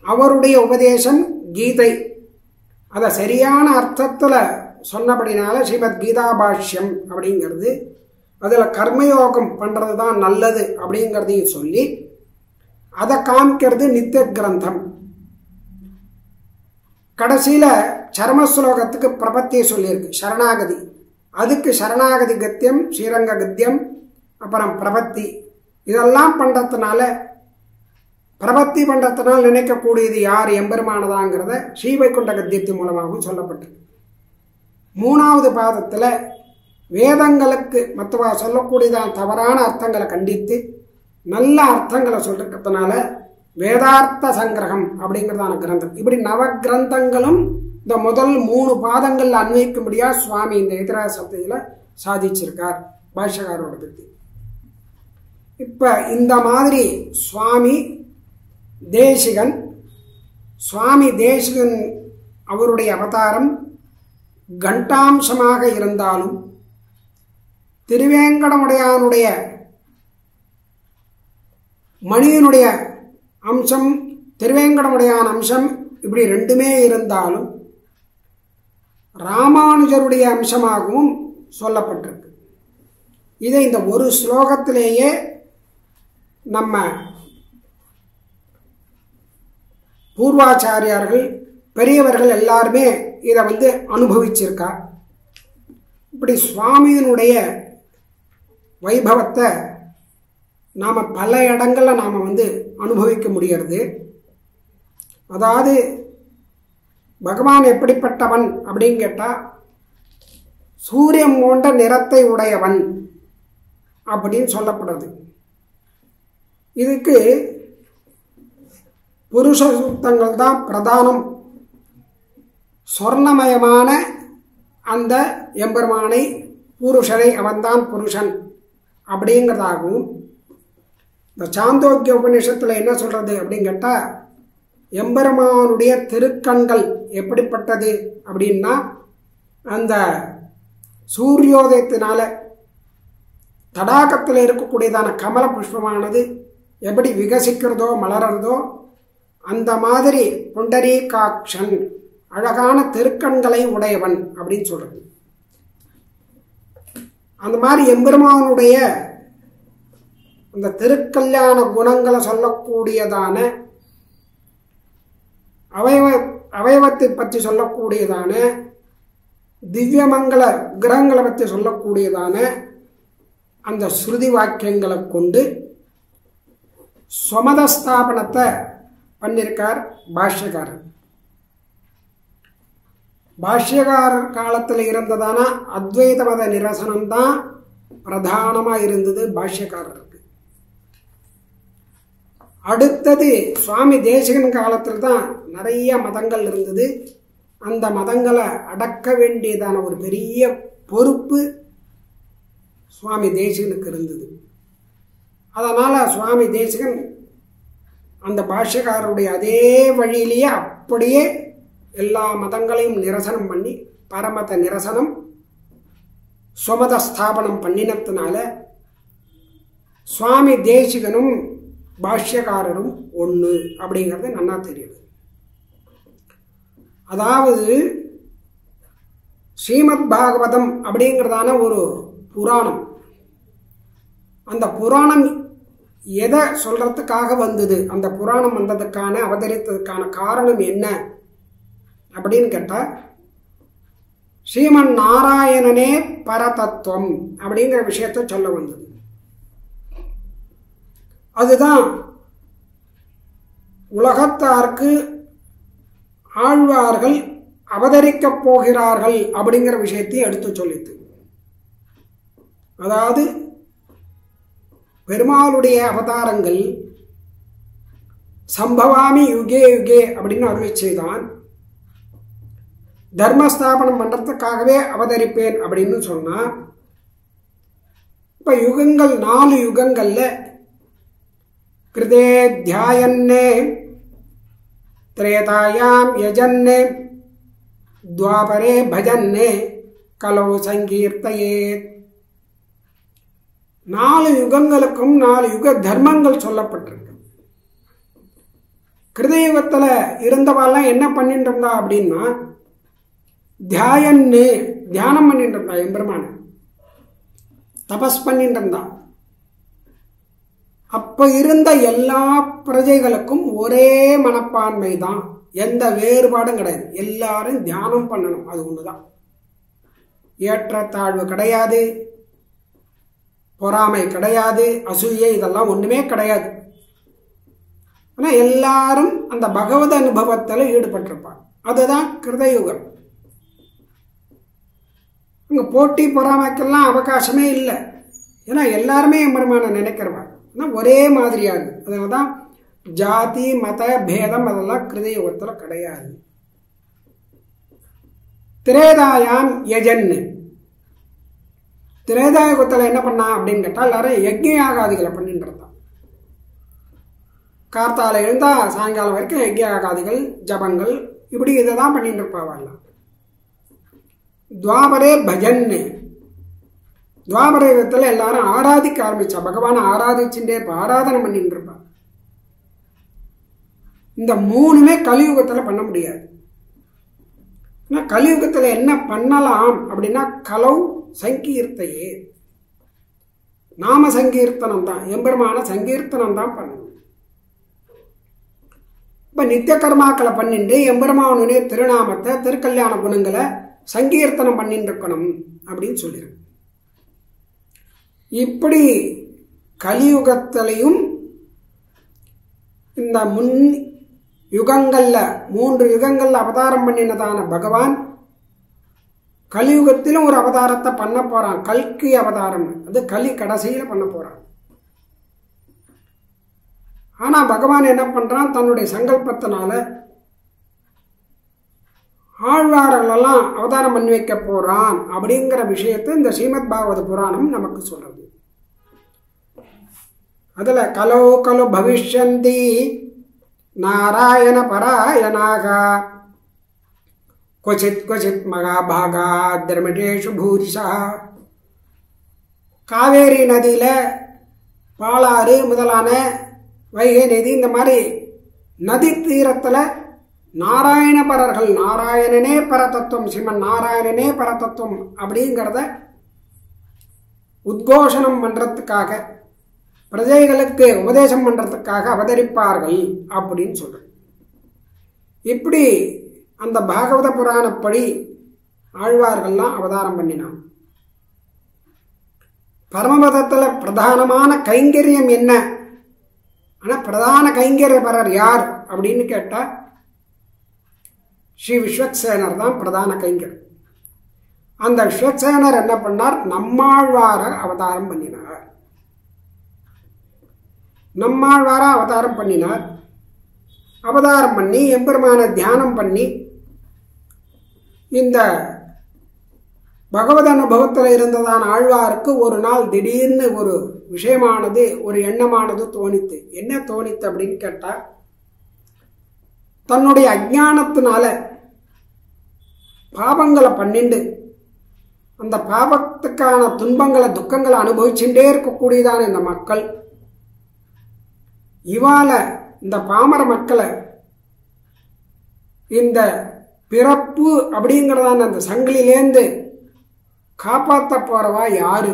A: அவருடைய உபதேசம் கீதை, அதை சரியான அர்த்தத்தில் சொன்னபடினால ஸ்ரீமத் கீதா பாஷ்யம் அப்படிங்கிறது, அதில் கர்மயோகம் பண்ணுறது தான் நல்லது அப்படிங்கிறதையும் சொல்லி அதை காமிக்கிறது நித்திய கிரந்தம். கடைசியில் சர்மஸ்லோகத்துக்கு பிரபத்தியை சொல்லியிருக்கு, சரணாகதி. அதுக்கு சரணாகதி கத்தியம், ஸ்ரீரங்க கத்தியம், அப்புறம் பிரபத்தி. இதெல்லாம் பண்ணுறதுனால, பிரபத்தி பண்ணுறதுனால நினைக்கக்கூடியது யார் எம்பெருமானதாங்கிறத ஸ்ரீவைகுண்ட கத்தியத்தின் மூலமாகவும் சொல்லப்பட்டிருக்கு. 3வது பாதத்தில் வேதங்களுக்கு மற்றவா சொல்லக்கூடியதான் தவறான அர்த்தங்களை கண்டித்து நல்ல அர்த்தங்களை சொல்லிருக்கிறதுனால வேதார்த்த சங்கிரகம் அப்படிங்கிறதான கிரந்தம். இப்படி 9 கிரந்தங்களும் இந்த முதல் 3 பாதங்கள்ல அன்வைக்கும்படியா சுவாமி இந்த எதிராசப்தியில சாதிச்சிருக்கார் பாஷ்யக்காரோட பத்தி. இப்போ இந்த மாதிரி சுவாமி தேசிகன் அவருடைய அவதாரம் கண்டாம்சமாக இருந்தாலும் திருவேங்கடமுடையானுடைய மணியினுடைய அம்சம் திருவேங்கடமுடையான் அம்சம் இப்படி ரெண்டுமே இருந்தாலும் ராமானுஜருடைய அம்சமாகவும் சொல்லப்பட்டிருக்கு. இதை இந்த ஒரு ஸ்லோகத்திலேயே நம்ம பூர்வாச்சாரியார்கள் பெரியவர்கள் எல்லாருமே இதை அனுபவிச்சிருக்கா. இப்படி சுவாமியினுடைய வைபவத்தை நாம் பல இடங்களில் நாம் அனுபவிக்க முடிகிறது. அதாவது பகவான் எப்படிப்பட்டவன் அப்படின்னு கேட்டால் சூரியன் போன்ற நிறத்தை உடையவன் அப்படின்னு சொல்லப்படுறது. இதுக்கு புருஷ சூக்தங்கள் தான் பிரதானம். சொர்ணமயமான அந்த எம்பெருமானை புருஷனை அவன்தான் புருஷன் அப்படிங்கிறதாகவும், இந்த சாந்தோக்கிய உபநிஷத்தில் என்ன சொல்கிறது அப்படின்னு கேட்டால் எம்பெருமானுடைய திருக்கண்கள் எப்படிப்பட்டது அப்படின்னா அந்த சூரியோதயத்தினால தடாகத்தில் இருக்கக்கூடியதான கமல புஷ்பமானது எப்படி விகசிக்கிறதோ மலர்றதோ அந்த மாதிரி புண்டரீகாக்ஷன் அழகான திருக்கண்களை உடையவன் அப்படின்னு சொல்றது. அந்த மாதிரி எம்பெருமானுடைய அந்த திருக்கல்யாண குணங்களை சொல்லக்கூடியதான அவயவத்தை பற்றி சொல்லக்கூடியதான திவ்யமங்கல கிரகங்களை பற்றி சொல்லக்கூடியதான அந்த ஸ்ருதி வாக்கியங்களை கொண்டு ஸ்வமதஸ்தாபனத்தை பண்ணியிருக்கார் பாஷ்யக்காரர். பாஷ்யக்காரர் காலத்தில் இருந்ததான அத்வைத மத நிரசனம்தான் பிரதானமாக இருந்தது பாஷ்யக்காரருக்கு. அடுத்தது சுவாமி தேசிகன் காலத்தில் தான் நிறைய மதங்கள் இருந்தது. அந்த மதங்களை அடக்க வேண்டியதான ஒரு பெரிய பொறுப்பு சுவாமி தேசிகனுக்கு இருந்தது. அதனால் சுவாமி தேசிகன் அந்த பாஷ்யக்காரருடைய அதே வழியிலேயே அப்படியே எல்லா மதங்களையும் நிரசனம் பண்ணி பரமத நிரசனம் சுமத ஸ்தாபனம் பண்ணினத்தினால சுவாமி தேசிகனும் பாஷ்யக்காரரும் ஒன்று அப்படிங்கிறது நன்னா தெரியுது. அதாவது ஸ்ரீமத் பாகவதம் அப்படிங்கிறதான ஒரு புராணம். அந்த புராணம் எதை சொல்றதுக்காக வந்தது, அந்த புராணம் வந்ததுக்கான அவதரித்ததுக்கான காரணம் என்ன அப்படின்னு கேட்டால் ஸ்ரீமன் நாராயணனே பரதத்துவம் அப்படிங்கிற விஷயத்தை சொல்ல வந்தது. அதுதான் உலகத்தாருக்கு ஆழ்வார்கள் அவதரிக்கப் போகிறார்கள் அப்படிங்கிற விஷயத்தை எடுத்து சொல்லித்து. அதாவது பெருமாளுடைய அவதாரங்கள் சம்பவாமி யுகே யுகே அப்படின்னு அருளி செய்தான். தர்மஸ்தாபனம் பண்றதுக்காகவே அவதரிப்பேன் அப்படின்னு சொன்னா, இப்ப யுகங்கள் 4 யுகங்கள்ல கிருதே தியாயன்னே திரேதாயாம் யஜன்னே துவாபரே பஜன்னே கலோ சங்கீர்த்தையே. 4 யுகங்களுக்கும் 4 யுக தர்மங்கள் சொல்லப்பட்டிருக்கு. கிருதயுகத்தில் இருந்தவாள்லாம் என்ன பண்ணிட்டு இருந்தா அப்படின்னா தியாயன்னு தியானம் பண்ணிட்டு இருந்தா, எம்பெருமான தபஸ் பண்ணிட்டு இருந்தா. அப்ப இருந்த எல்லா பிரஜைகளுக்கும் ஒரே மனப்பான்மை தான், எந்த வேறுபாடும் கிடையாது. எல்லாரும் தியானம் பண்ணணும், அது ஒண்ணுதான். ஏற்றத்தாழ்வு கிடையாது, பொறாமை கிடையாது, அசூயை இதெல்லாம் ஒண்ணுமே கிடையாது. ஆனா எல்லாரும் அந்த பகவத் அனுபவத்தில் ஈடுபட்டிருப்பார். அதுதான் கிருதயுகம். அங்க போட்டி பொறாமைக்கெல்லாம் அவகாசமே இல்லை. ஏன்னா எல்லாருமே எம்பெருமான நினைக்கிறவா, ஒரே மாதிரியாது. அதனாலதான் ஜாதி மத பேதம் அதெல்லாம் கிருதயுகத்தில் கிடையாது. திரேதாயாம் யஜன்னு, திரேதாயுகத்தில் என்ன பண்ணா அப்படின்னு கேட்டால் எல்லாரும் யஜ்ஞ யாகாதிகளை பண்ணிட்டு இருந்தான். கார்த்தால எழுந்தா சாயங்காலம் வரைக்கும் யஜ்ஞ யாகாதிகள் ஜபங்கள் இப்படி இதை தான் பண்ணிட்டு இருப்பாவெல்லாம். துவாபரே பஜன்னு, துவாபர யுகத்தில் எல்லாரும் ஆராதிக்க ஆரம்பிச்சா, பகவானை ஆராதிச்சுட்டே இருப்பா, ஆராதனை பண்ணிட்டு இருப்பா. இந்த மூணுமே கலியுகத்தில் பண்ண முடியாது. கலியுகத்தில் என்ன பண்ணலாம் அப்படின்னா கலவு சங்கீர்த்தையே, நாம சங்கீர்த்தனம் தான், எம்பெருமான சங்கீர்த்தனம் தான் பண்ணணும். இப்ப நித்திய கர்மாக்களை பண்ணிட்டு எம்பெருமானுடைய திருநாமத்தை திருக்கல்யாண குணங்களை சங்கீர்த்தனம் பண்ணிட்டு இருக்கணும் அப்படின்னு சொல்லிருக்கு. இப்படி கலியுகத்திலையும் இந்த முன் யுகங்கள்ல 3 யுகங்கள்ல அவதாரம் பண்ணினதான பகவான் கலியுகத்திலும் ஒரு அவதாரத்தை பண்ண போறான். கல்கி அவதாரம், அது கலி கடைசியில பண்ண போறான். ஆனா பகவான் என்ன பண்றான், தன்னுடைய சங்கல்பத்தினால ஆழ்வார்களெல்லாம் அவதாரம் பண்ணி வைக்க போறான் அப்படிங்கிற விஷயத்தை இந்த ஸ்ரீமத் பாகவத புராணம் நமக்கு சொல்றது. அதுல கலோ கலு பவிஷ்யந்தி நாராயண பராயணாக क्वचित् क्वचित् மகாபாகா திரமிடேஷு பூரிஷா. காவேரி நதியில பாலாறு முதலான வைகை நதி இந்த மாதிரி நதி தீரத்துல நாராயணபரர்கள், நாராயணனே பரதத்துவம், ஸ்ரீமன் நாராயணனே பரதத்துவம் அப்படிங்கிறத உத்கோஷனம் பண்றதுக்காக, பிரஜைகளுக்கு உபதேசம் பண்றதுக்காக அவதரிப்பார்கள் அப்படின்னு சொல்றேன். இப்படி அந்த பாகவத புராணப்படி ஆழ்வார்கள்லாம் அவதாரம் பண்ணினான். பரமபதத்துல பிரதானமான கைங்கரியம் என்ன, ஆனா பிரதான கைங்கரியபரர் யார் அப்படின்னு கேட்டா ஸ்ரீ விஸ்வக்சேனர் தான் பிரதான கைங்கர். அந்த விஸ்வக்சேனர் என்ன பண்ணார், நம்மாழ்வார அவதாரம் பண்ணினார். நம்மாழ்வார அவதாரம் பண்ணினார். அவதாரம் பண்ணி எம்பெருமான தியானம் பண்ணி இந்த பகவத் அனுபவத்தில் இருந்ததான ஆழ்வாருக்கு ஒரு நாள் திடீர்னு ஒரு விஷயமானது, ஒரு எண்ணமானது தோணித்து. என்ன தோணித்து அப்படின்னு கேட்டா, தன்னுடைய அஜ்ஞானத்தினால பாபங்களை பண்ணிண்டு அந்த பாபத்துக்கான துன்பங்களை துக்கங்களை அனுபவிச்சுட்டே இருக்கக்கூடியதான இந்த மக்கள், இவால இந்த பாமர மக்களை இந்த பிறப்பு அப்படிங்கிறதான அந்த சங்கிலிலேருந்து காப்பாற்ற போறவா யாரு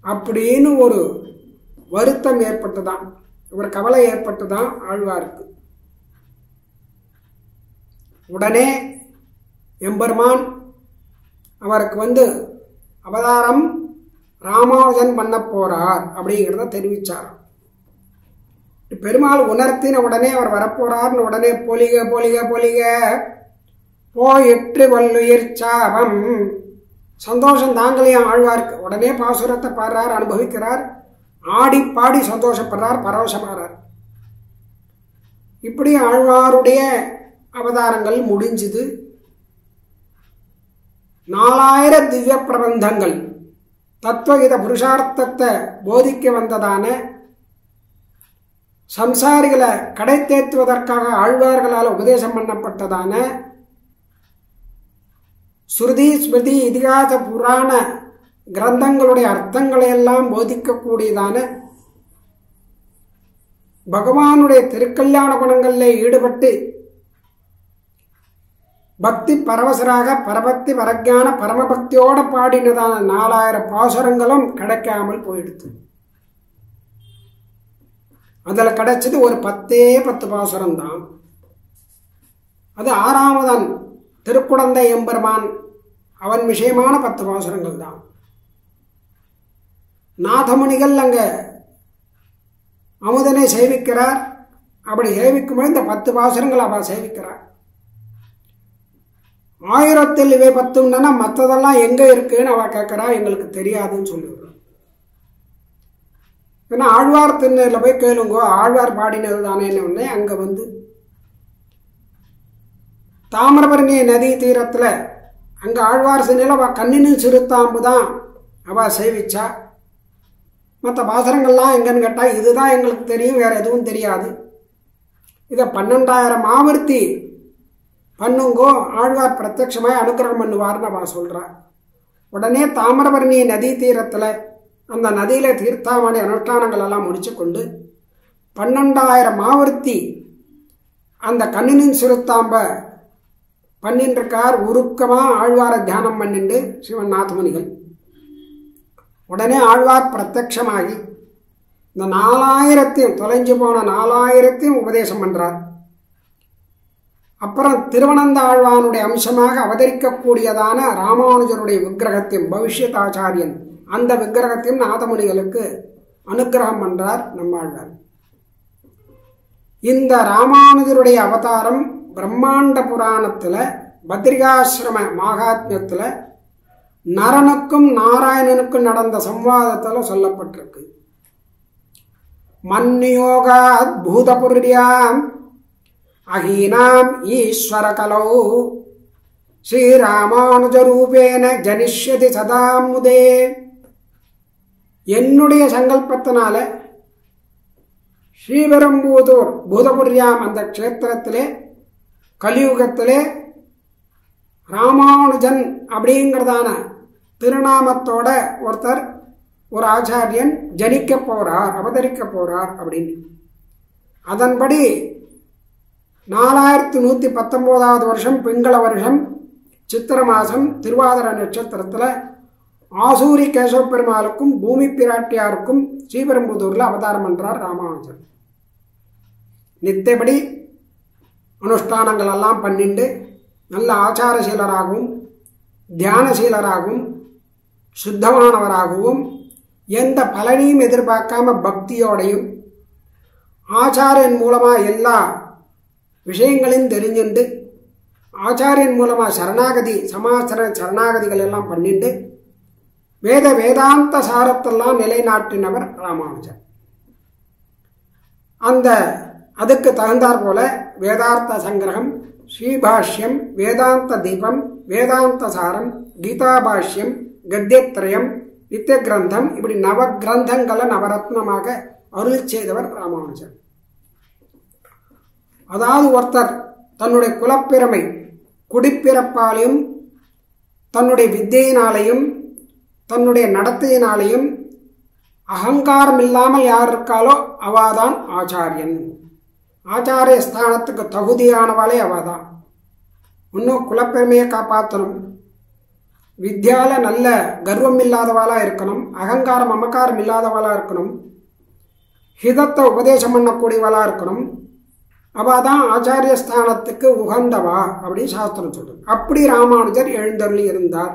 A: அப்படின்னு ஒரு வருத்தம் ஏற்பட்டுதான், ஒரு கவலை ஏற்பட்டுதான் ஆழ்வாருக்கு. உடனே எம்பெருமான் அவருக்கு அவதாரம் ராமானுஜன் பண்ண போறார் அப்படிங்கிறத தெரிவிச்சார். பெருமாள் உணர்த்தின உடனே அவர் வரப்போறார்னு உடனே பொலிக பொலிக பொலிக போயிற்று வல்லுயிர் சாபம், சந்தோஷம் தாங்கலையும் ஆழ்வாருக்கு. உடனே பாசுரத்தை பாடுறார், அனுபவிக்கிறார், ஆடி பாடி சந்தோஷப்படுறார், பரவசமாறார். இப்படி ஆழ்வாருடைய அவதாரங்கள் முடிஞ்சுது. 4000 திவ்ய பிரபந்தங்கள் தத்துவகீத புருஷார்த்தத்தை போதிக்க வந்ததான, சம்சாரிகளை கடை தேற்றுவதற்காக ஆழ்வார்களால் உபதேசம் பண்ணப்பட்டதான ஸ்ருதி ஸ்மிருதி இதிகாச புராண கிரந்தங்களுடைய அர்த்தங்களை எல்லாம் போதிக்கக்கூடியதான, பகவானுடைய திருக்கல்யாண குணங்களில் ஈடுபட்டு பக்தி பரவசராக பரபக்தி பரஜான பரமபக்தியோட பாடினதான 4000 பாசுரங்களும் கிடைக்காமல் போயிடுது. அதில் கிடைச்சது ஒரு 10 பாசுரம் தான். அது 6ஆவதன் திருக்குடந்தை எம்பெருமான் அவன் விஷயமான 10 பாசுரங்கள் தான். நாதமுனிகள் அங்க அமுதனை சேவிக்கிறார். அப்படி சேவிக்கும்போது இந்த 10 பாசுரங்கள் அவ சேவிக்கிறார். 1000 இவை 10 மற்றதெல்லாம் எங்க இருக்குன்னு அவ கேட்கிறா. எங்களுக்கு தெரியாதுன்னு சொல்லுவார். ஏன்னா ஆழ்வார் திருநீரில் போய் கேளுங்கோ, ஆழ்வார் பாடினது தானே உடனே அங்க தாமிரபரணி நதி தீரத்துல அங்கே ஆழ்வார் சிலையில் அவள் கண்ணினும் சிறுத்தாம்பு தான் அவள் சேவிச்சா. மற்ற பாசரங்கள்லாம் எங்கன்னு கேட்டால் இதுதான் எங்களுக்கு தெரியும், வேறு எதுவும் தெரியாது. இதை 12,000 ஆவர்த்தி பண்ணுங்கோ, ஆழ்வார் பிரத்யட்சமாக அனுக்கிரகம் பண்ணுவார்னு அவள் சொல்கிறா. உடனே தாமிரபரணி நதி தீரத்தில் அந்த நதியில் தீர்த்தாமணி அனுஷ்டானங்கள் எல்லாம் முடிச்சு கொண்டு 12,000 ஆவர்த்தி அந்த கண்ணினின் சிறுத்தாம்ப பண்ணின்றிருக்கார். உருக்கமாக ஆழ்வார தியானம் பண்ணிண்டு சிவன் நாதமுனிகள். உடனே ஆழ்வார் பிரத்யட்சமாகி இந்த 4000 தொலைஞ்சு போன 4000 உபதேசம் பண்றார். அப்புறம் திருவனந்த ஆழ்வானுடைய அம்சமாக அவதரிக்கக்கூடியதான ராமானுஜருடைய விக்கிரகத்தையும் பவிஷ்யதாச்சாரியன் அந்த விக்கிரகத்தையும் நாதமுனிகளுக்கு அனுக்கிரகம் பண்றார் நம்மாழ்வார். இந்த ராமானுஜருடைய அவதாரம் பிரம்மாண்ட புராணத்தில் பத்ரிகாசிரம மகாத்மியத்தில் நரனுக்கும் நாராயணனுக்கும் நடந்த சம்வாதத்தில் சொல்லப்பட்டிருக்கு. மன்யோகாத் பூதபுரியாம் அஹீனாம் ஈஸ்வர கலௌ ஸ்ரீராமானுஜரூபேன ஜனிஷ்யதி சதாமுதே. என்னுடைய சங்கல்பத்தினால ஸ்ரீபெரும்புதூர் பூதபுரியாம் அந்த க்ஷேத்திரத்திலே கலியுகத்திலே ராமானுஜன் அப்படிங்கிறதான திருநாமத்தோட ஒருத்தர் ஒரு ஆச்சாரியன் ஜனிக்க போறார், அவதரிக்க போறார் அப்படின்னு. அதன்படி 4119 வருஷம் பிங்கள வருஷம் சித்திர மாசம் திருவாதிர நட்சத்திரத்தில் ஆசூரி கேசவ பெருமாளுக்கும் பூமி பிராட்டியாருக்கும் ஸ்ரீபெரும்புதூரில் அவதாரம் பண்றார் ராமானுஜன். நித்தபடி அனுஷ்டானங்கள் எல்லாம் பண்ணிண்டு நல்ல ஆச்சாரசீலராகவும் தியானசீலராகவும் சுத்தமானவராகவும் எந்த பலனையும் எதிர்பார்க்காம பக்தியோடையும் ஆச்சாரியன் மூலமாக எல்லா விஷயங்களையும் தெரிஞ்சுண்டு ஆச்சாரியன் மூலமாக சரணாகதி சமாச்சார சரணாகதிகள் எல்லாம் பண்ணிண்டு வேதாந்த சாரத்தெல்லாம் நிலைநாட்டினவர் ராமானுஜர். அதுக்கு தகுந்தாற் போல வேதார்த்த சங்கிரகம், ஸ்ரீபாஷ்யம், வேதாந்த தீபம், வேதாந்த சாரம், கீதாபாஷ்யம், கத்தியத்ரயம், நித்திய கிரந்தம், இப்படி நவகிரந்தங்களை நவரத்னமாக அருள் செய்தவர் ராமானுஜர். அதாவது ஒருத்தர் தன்னுடைய குலப்பிறமை குடிப்பிறப்பாலையும் தன்னுடைய வித்தியினாலையும் தன்னுடைய நடத்தையினாலையும் அகங்காரம் இல்லாமல் யார் இருக்காளோ அவாதான் ஆச்சாரியன். ஆச்சாரிய ஸ்தானத்துக்கு தகுதியானவாளே அவாதான். இன்னும் குலப்பெருமையை காப்பாற்றணும், வித்யால நல்ல கர்வம் இல்லாதவாளா இருக்கணும், அகங்காரம் அமக்காரம் இல்லாதவாளா இருக்கணும், ஹிதத்தை உபதேசம் பண்ணக்கூடியவாளா இருக்கணும். அவாதான் ஆச்சாரிய ஸ்தானத்துக்கு உகந்தவா அப்படின்னு சாஸ்திரம் சொல்றது. அப்படி ராமானுஜர் எழுந்தருளி இருந்தார்.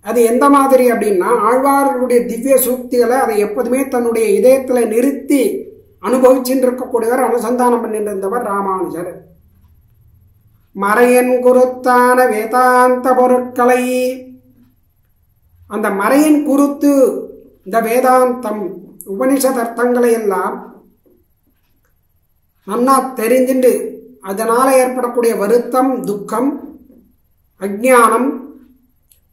A: அது எந்த மாதிரி அப்படின்னா ஆழ்வார்களுடைய திவ்ய சூக்திகளை அதை எப்போதுமே தன்னுடைய இதயத்தில் நிறுத்தி அனுபவிச்சுட்டு இருக்கக்கூடியவர், அனுசந்தானம் பண்ணிட்டு இருந்தவர் ராமானுஜர். மறையன் குருத்தான வேதாந்த பொருட்களை, அந்த மறையன் குருத்து இந்த வேதாந்தம் உபனிஷத் அர்த்தங்களை எல்லாம் நன்னா தெரிஞ்சுண்டு அதனால ஏற்படக்கூடிய வருத்தம், துக்கம், அஜ்ஞானம்,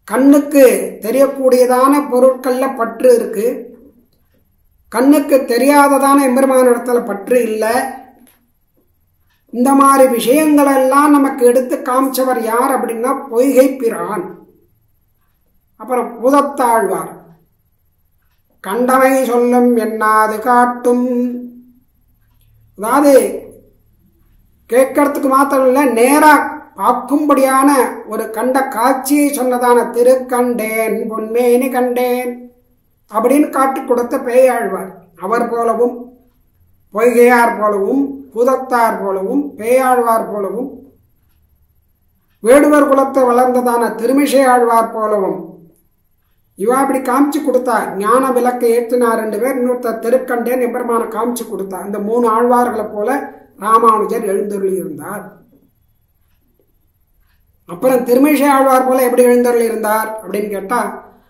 A: கண்ணுக்கு தெரியக்கூடியதான பொருட்கள்ல பற்று இருக்கு, கண்ணுக்கு தெரியாததான எம்பெருமானிடத்துல பற்று இல்லை. இந்த மாதிரி விஷயங்களெல்லாம் நமக்கு எடுத்து காமிச்சவர் யார் அப்படின்னா பொய்கை பிரான். அப்புறம் பூதத்தாழ்வார் கண்டமை சொல்லும் என்னாது காட்டும். அதாவது கேட்கறதுக்கு மாத்திரம் இல்லை, நேரா பார்க்கும்படியான ஒரு கண்ட காட்சியை சொன்னதான திருக்கண்டேன் பொன்மேனி கண்டேன் அப்படின்னு காட்டி கொடுத்த பேயாழ்வார். அவர் போலவும் பொய்கையார் போலவும் பூதத்தார் போலவும் பேயாழ்வார் போலவும் வேடுவர் குலத்தை வளர்ந்ததான திருமிசை ஆழ்வார் போலவும் இவா அப்படி காமிச்சு கொடுத்தா. ஞான விளக்கை ஏற்றினா 2 பேர், இன்னொருத்தர் திருக்கண்டேன் எம்பெருமான காமிச்சு கொடுத்தா. இந்த 3 ஆழ்வார்களை போல ராமானுஜர் எழுந்தருளி இருந்தார். அப்புறம் திருமிசை ஆழ்வார் போல எப்படி எழுந்தருளி இருந்தார் அப்படின்னு கேட்டா,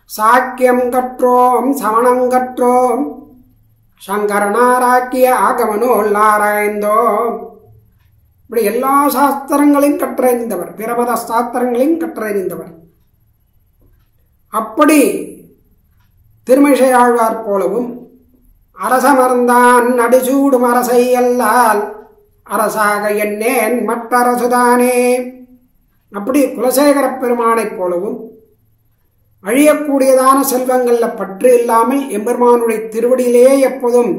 A: சாக்கியம் கற்றோம் சமணம் கற்றோம் சங்கரனாராக்கிய ஆகமனோல் ஆராய்ந்தோம் இப்படி எல்லா சாஸ்திரங்களையும் கற்றறிந்தவர், பிரமத சாஸ்திரங்களையும் கற்றறிந்தவர். அப்படி திருமிசை ஆழ்வார் போலவும் அரசமர்ந்தான் அடிசூடும் அரசை அல்லால் அரசாக எண்ணேன் மற்றரசுதானே, அப்படி குலசேகர பெருமானைப் போலவும் அழியக்கூடியதான செல்வங்கள்ல பற்று இல்லாமல் எம்பெருமானுடைய திருவடியிலேயே எப்போதும்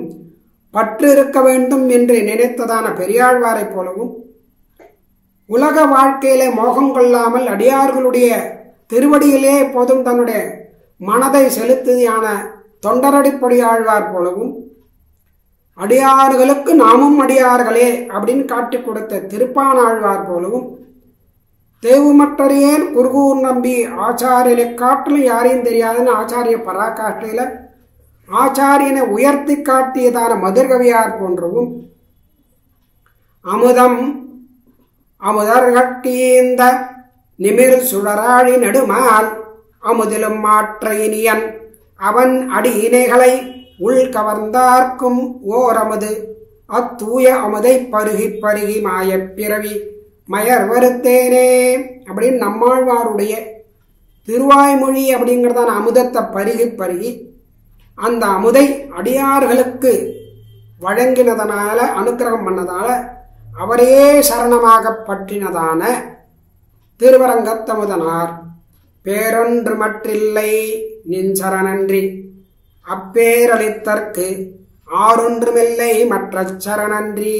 A: பற்று இருக்க வேண்டும் என்று நினைத்ததான பெரியாழ்வாரைப் போலவும் உலக வாழ்க்கையிலே மோகம் கொள்ளாமல் அடியார்களுடைய திருவடியிலே எப்போதும் தன்னுடைய மனதை செலுத்தியான தொண்டரடிப்படி ஆழ்வார் போலவும் அடியார்களுக்கு நாமும் அடியார்களே அப்படின்னு காட்டி கொடுத்த திருப்பான் ஆழ்வார் போலவும் தேவுமற்றறியேன் குருகூர் நம்பி ஆச்சாரியனை காட்டிலும் யாரையும் தெரியாதுன்னு ஆச்சாரிய பராகாஷ்டையில ஆச்சாரியனை உயர்த்தி காட்டியதான மதுர்கவியார் போன்றவும் அமுதம் அமுதர் கட்டீந்த நிமிர் சுடராழி நெடுமால் அமுதிலும் மாற்ற இனியன் அவன் அடி இணைகளை உள் கவர்ந்தார்க்கும் ஓர் அமுது அத்தூய அமுதை பருகி பருகி மாயப் பிறவி மயர் வருத்தேனே அப்படின்னு நம்மாழ்வாருடைய திருவாய்மொழி அப்படிங்கிறதான அமுதத்தை பருகி பருகி அந்த அமுதை அடியார்களுக்கு வழங்கினதனால அனுக்கிரகம் பண்ணதால அவரையே சரணமாக பற்றினதான திருவரங்கத்தமுதனார் பேரொன்று மற்றில்லை நின் சரணன்றி அப்பேரளித்தற்கு ஆறொன்றுமில்லை மற்ற சரணன்றி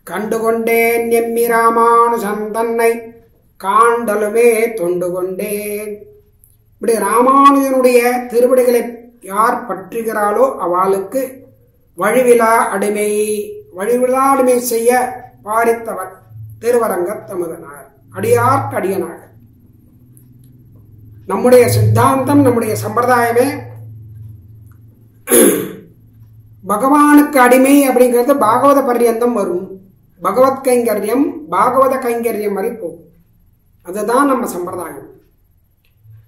A: கண்டுகொண்டேன் எம்மி ராமானுஜன் தன்னை காண்டலுமே தொண்டு கொண்டேன். இப்படி ராமானுஜனுடைய திருவடிகளை யார் பற்றுகிறாளோ அவளுக்கு வழிவிலா அடிமை செய்ய பாரித்தவர் திருவரங்கத்தமுதனார் அடியார்க்கு அடியனாக. நம்முடைய சித்தாந்தம், நம்முடைய சம்பிரதாயமே பகவானுக்கு அடிமை அப்படிங்கிறது பாகவத பர்யந்தம் வரும். பகவத் கைங்கரியம் பாகவத கைங்கரியம் வரை போகும். அதுதான் நம்ம சம்பிரதாயம்.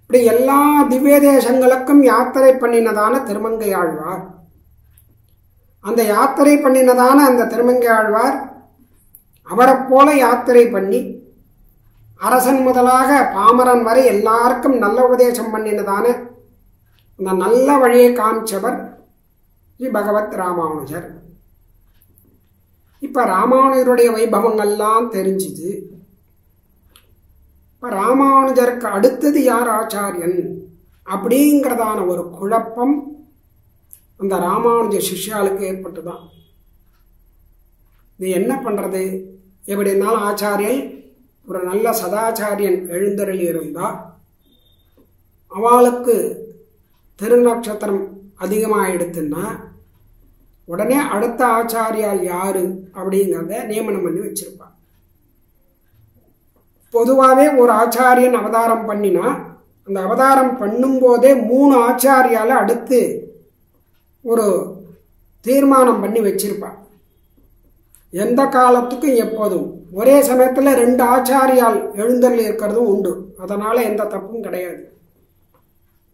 A: இப்படி எல்லா திவ்ய தேசங்களுக்கும் யாத்திரை பண்ணினதான திருமங்கை ஆழ்வார், அந்த யாத்திரை பண்ணினதான அந்த திருமங்கை ஆழ்வார் அவரை போல யாத்திரை பண்ணி அரசன் முதலாக பாமரன் வரை எல்லாருக்கும் நல்ல உபதேசம் பண்ணினதான அந்த நல்ல வழியை காமிச்சவர் ஸ்ரீ பகவத் ராமானுஜர். இப்ப ராமானுஜருடைய வைபவங்கள்லாம் தெரிஞ்சுது. இப்ப ராமானுஜருக்கு அடுத்தது யார் ஆச்சாரியன் அப்படிங்கிறதான ஒரு குழப்பம் அந்த ராமானுஜ சிஷ்யாளுக்கு ஏற்பட்டுதான். இது என்ன பண்றது? எப்படி இருந்தாலும் ஆச்சாரியன் ஒரு நல்ல சதாச்சாரியன் எழுந்தருளி இருந்தால் அவளுக்கு திருநட்சத்திரம் அதிகமாக எடுத்துன்னா உடனே அடுத்த ஆச்சாரியால் யாரு அப்படிங்கிறத நியமனம் பண்ணி வச்சிருப்பார். பொதுவாகவே ஒரு ஆச்சாரியன் அவதாரம் பண்ணினா அந்த அவதாரம் பண்ணும்போதே 3 ஆச்சாரியால அடுத்து ஒரு தீர்மானம் பண்ணி வச்சிருப்பார். எந்த காலத்துக்கும் எப்போதும் ஒரே சமயத்தில் 2 ஆச்சாரியால் எழுந்தருளி இருக்கிறதும் உண்டு. அதனால எந்த தப்பும் கிடையாது.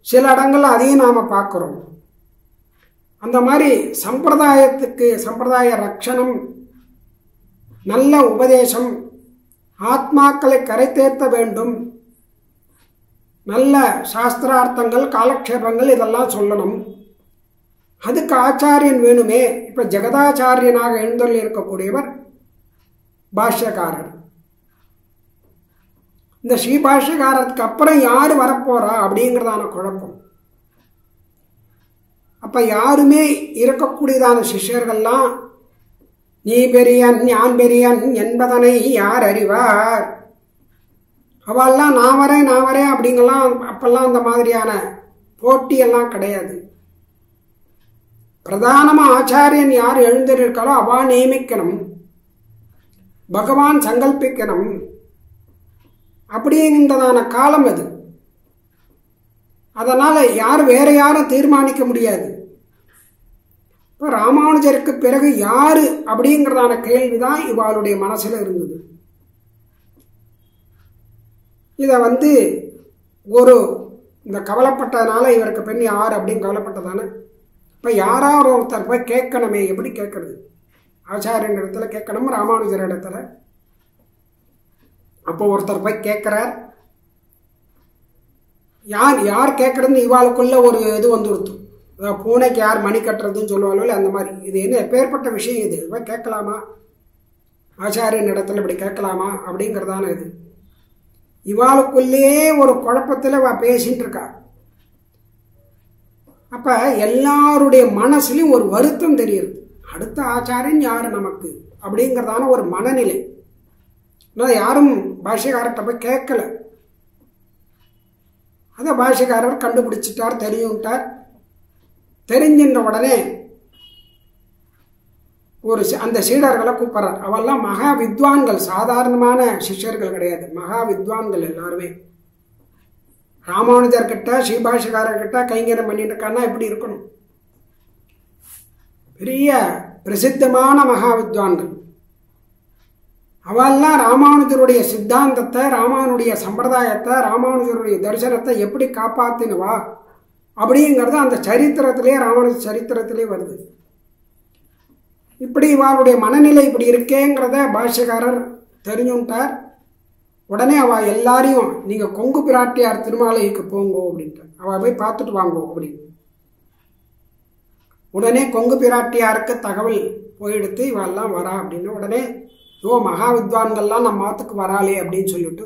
A: சில இடங்கள்ல அதையும் நாம பார்க்கிறோம். அந்த மாதிரி சம்பிரதாயத்துக்கு சம்பிரதாய ரட்சணம், நல்ல உபதேசம், ஆத்மாக்களை கரை தேர்த்த வேண்டும், நல்ல சாஸ்திரார்த்தங்கள் காலக்ஷேபங்கள் இதெல்லாம் சொல்லணும். அதுக்கு ஆச்சாரியன் வேணுமே. இப்ப ஜெகதாச்சாரியனாக எழுந்தருளி இருக்கக்கூடியவர் பாஷ்யக்காரர். இந்த ஸ்ரீபாஷ்யக்காரருக்கு அப்புறம் யாரு வரப்போறா அப்படிங்கிறதான குழப்பம். அப்ப யாருமே இருக்கக்கூடியதான சிஷ்யர்கள்லாம் நீ பெரியன் யான் பெரியன் என்பதனை யார் அறிவார், அவெல்லாம் நான் வரேன் அப்படிங்கலாம். அப்பெல்லாம் அந்த மாதிரியான போட்டியெல்லாம் கிடையாது. பிரதானமா ஆச்சாரியன் யார் எழுந்திருக்காளோ அவா நியமிக்கணும், பகவான் சங்கல்பிக்கணும் அப்படிங்கிறதான காலம் அது. அதனால வேற யாரும் தீர்மானிக்க முடியாது. இப்ப ராமானுஜருக்கு பிறகு யாரு அப்படிங்கிறதான கேள்விதான் இவாளுடைய மனசுல இருந்தது. இத ஒரு இந்த கவலைப்பட்டதுனால இவருக்கு பெண் யார் அப்படின்னு கவலைப்பட்டதான இப்ப யாராவது ஒருத்தர் போய் கேட்கணுமே. எப்படி கேட்கறது? ஆச்சாரியன் இடத்துல கேட்கணும், ராமானுஜர் இடத்துல. அப்போ ஒருத்தர் போய் கேட்கிறார். யார் கேட்கறதுன்னு இவாளுக்குள்ள ஒரு இது வந்து கொடுத்தோம். பூனைக்கு யார் மணி கட்டுறதுன்னு சொல்லுவாளோ அந்த மாதிரி. இது என்ன எப்பேற்பட்ட விஷயம், இது போய் கேட்கலாமா, ஆச்சாரியன் இடத்துல இப்படி கேட்கலாமா அப்படிங்கிறதான இது. இவாளுக்குள்ளேயே ஒரு குழப்பத்தில் பேசிட்டு இருக்கா. அப்ப எல்லாருடைய மனசுலையும் ஒரு வருத்தம் தெரியுது, அடுத்த ஆச்சாரியன் யாரு நமக்கு அப்படிங்கிறதான ஒரு மனநிலை. யாரும் பாஷ்யக்காரர்கிட்ட போய் கேட்கல. அத பாஷ்யக்காரர் கண்டுபிடிச்சிட்டார், தெரியும்ட்டார். தெரிஞ்சின்ற உடனே அந்த சீடர்களை கூப்பிட்றார். அவெல்லாம் மகா வித்வான்கள், சாதாரணமான சிஷ்யர்கள் கிடையாது, மகா வித்வான்கள் எல்லாருமே. ராமானுஜர்கிட்ட ஸ்ரீபாஷ்யக்காரர்கிட்ட கைங்கரம் பண்ணிட்டு இருக்கான்னா எப்படி இருக்கணும்? பெரிய பிரசித்தமான மகா வித்வான்கள். அவெல்லாம் ராமானுஜருடைய சித்தாந்தத்தை, ராமானுடைய சம்பிரதாயத்தை, ராமானுஜருடைய தரிசனத்தை எப்படி காப்பாத்தினவா அப்படிங்கிறது அந்த சரித்திரத்திலே, ராமானுஜ சரித்திரத்திலே வருது. இப்படி இவளுடைய மனநிலை இப்படி இருக்கேங்கிறத பாஷ்யக்காரர் தெரிஞ்சுட்டார். உடனே அவள் எல்லாரையும் நீங்கள் கொங்கு பிராட்டியார் திருமாலைக்கு போங்கோ அப்படின்ட்டு, அவள் போய் பார்த்துட்டு வாங்கோ அப்படின்னு. உடனே கொங்கு பிராட்டியாருக்கு தகவல் போயிடுத்து இவெல்லாம் வரா அப்படின்னு. உடனே மகா வித்வான்கள்லாம் நம்ம மாத்துக்கு வராளே அப்படின்னு சொல்லிட்டு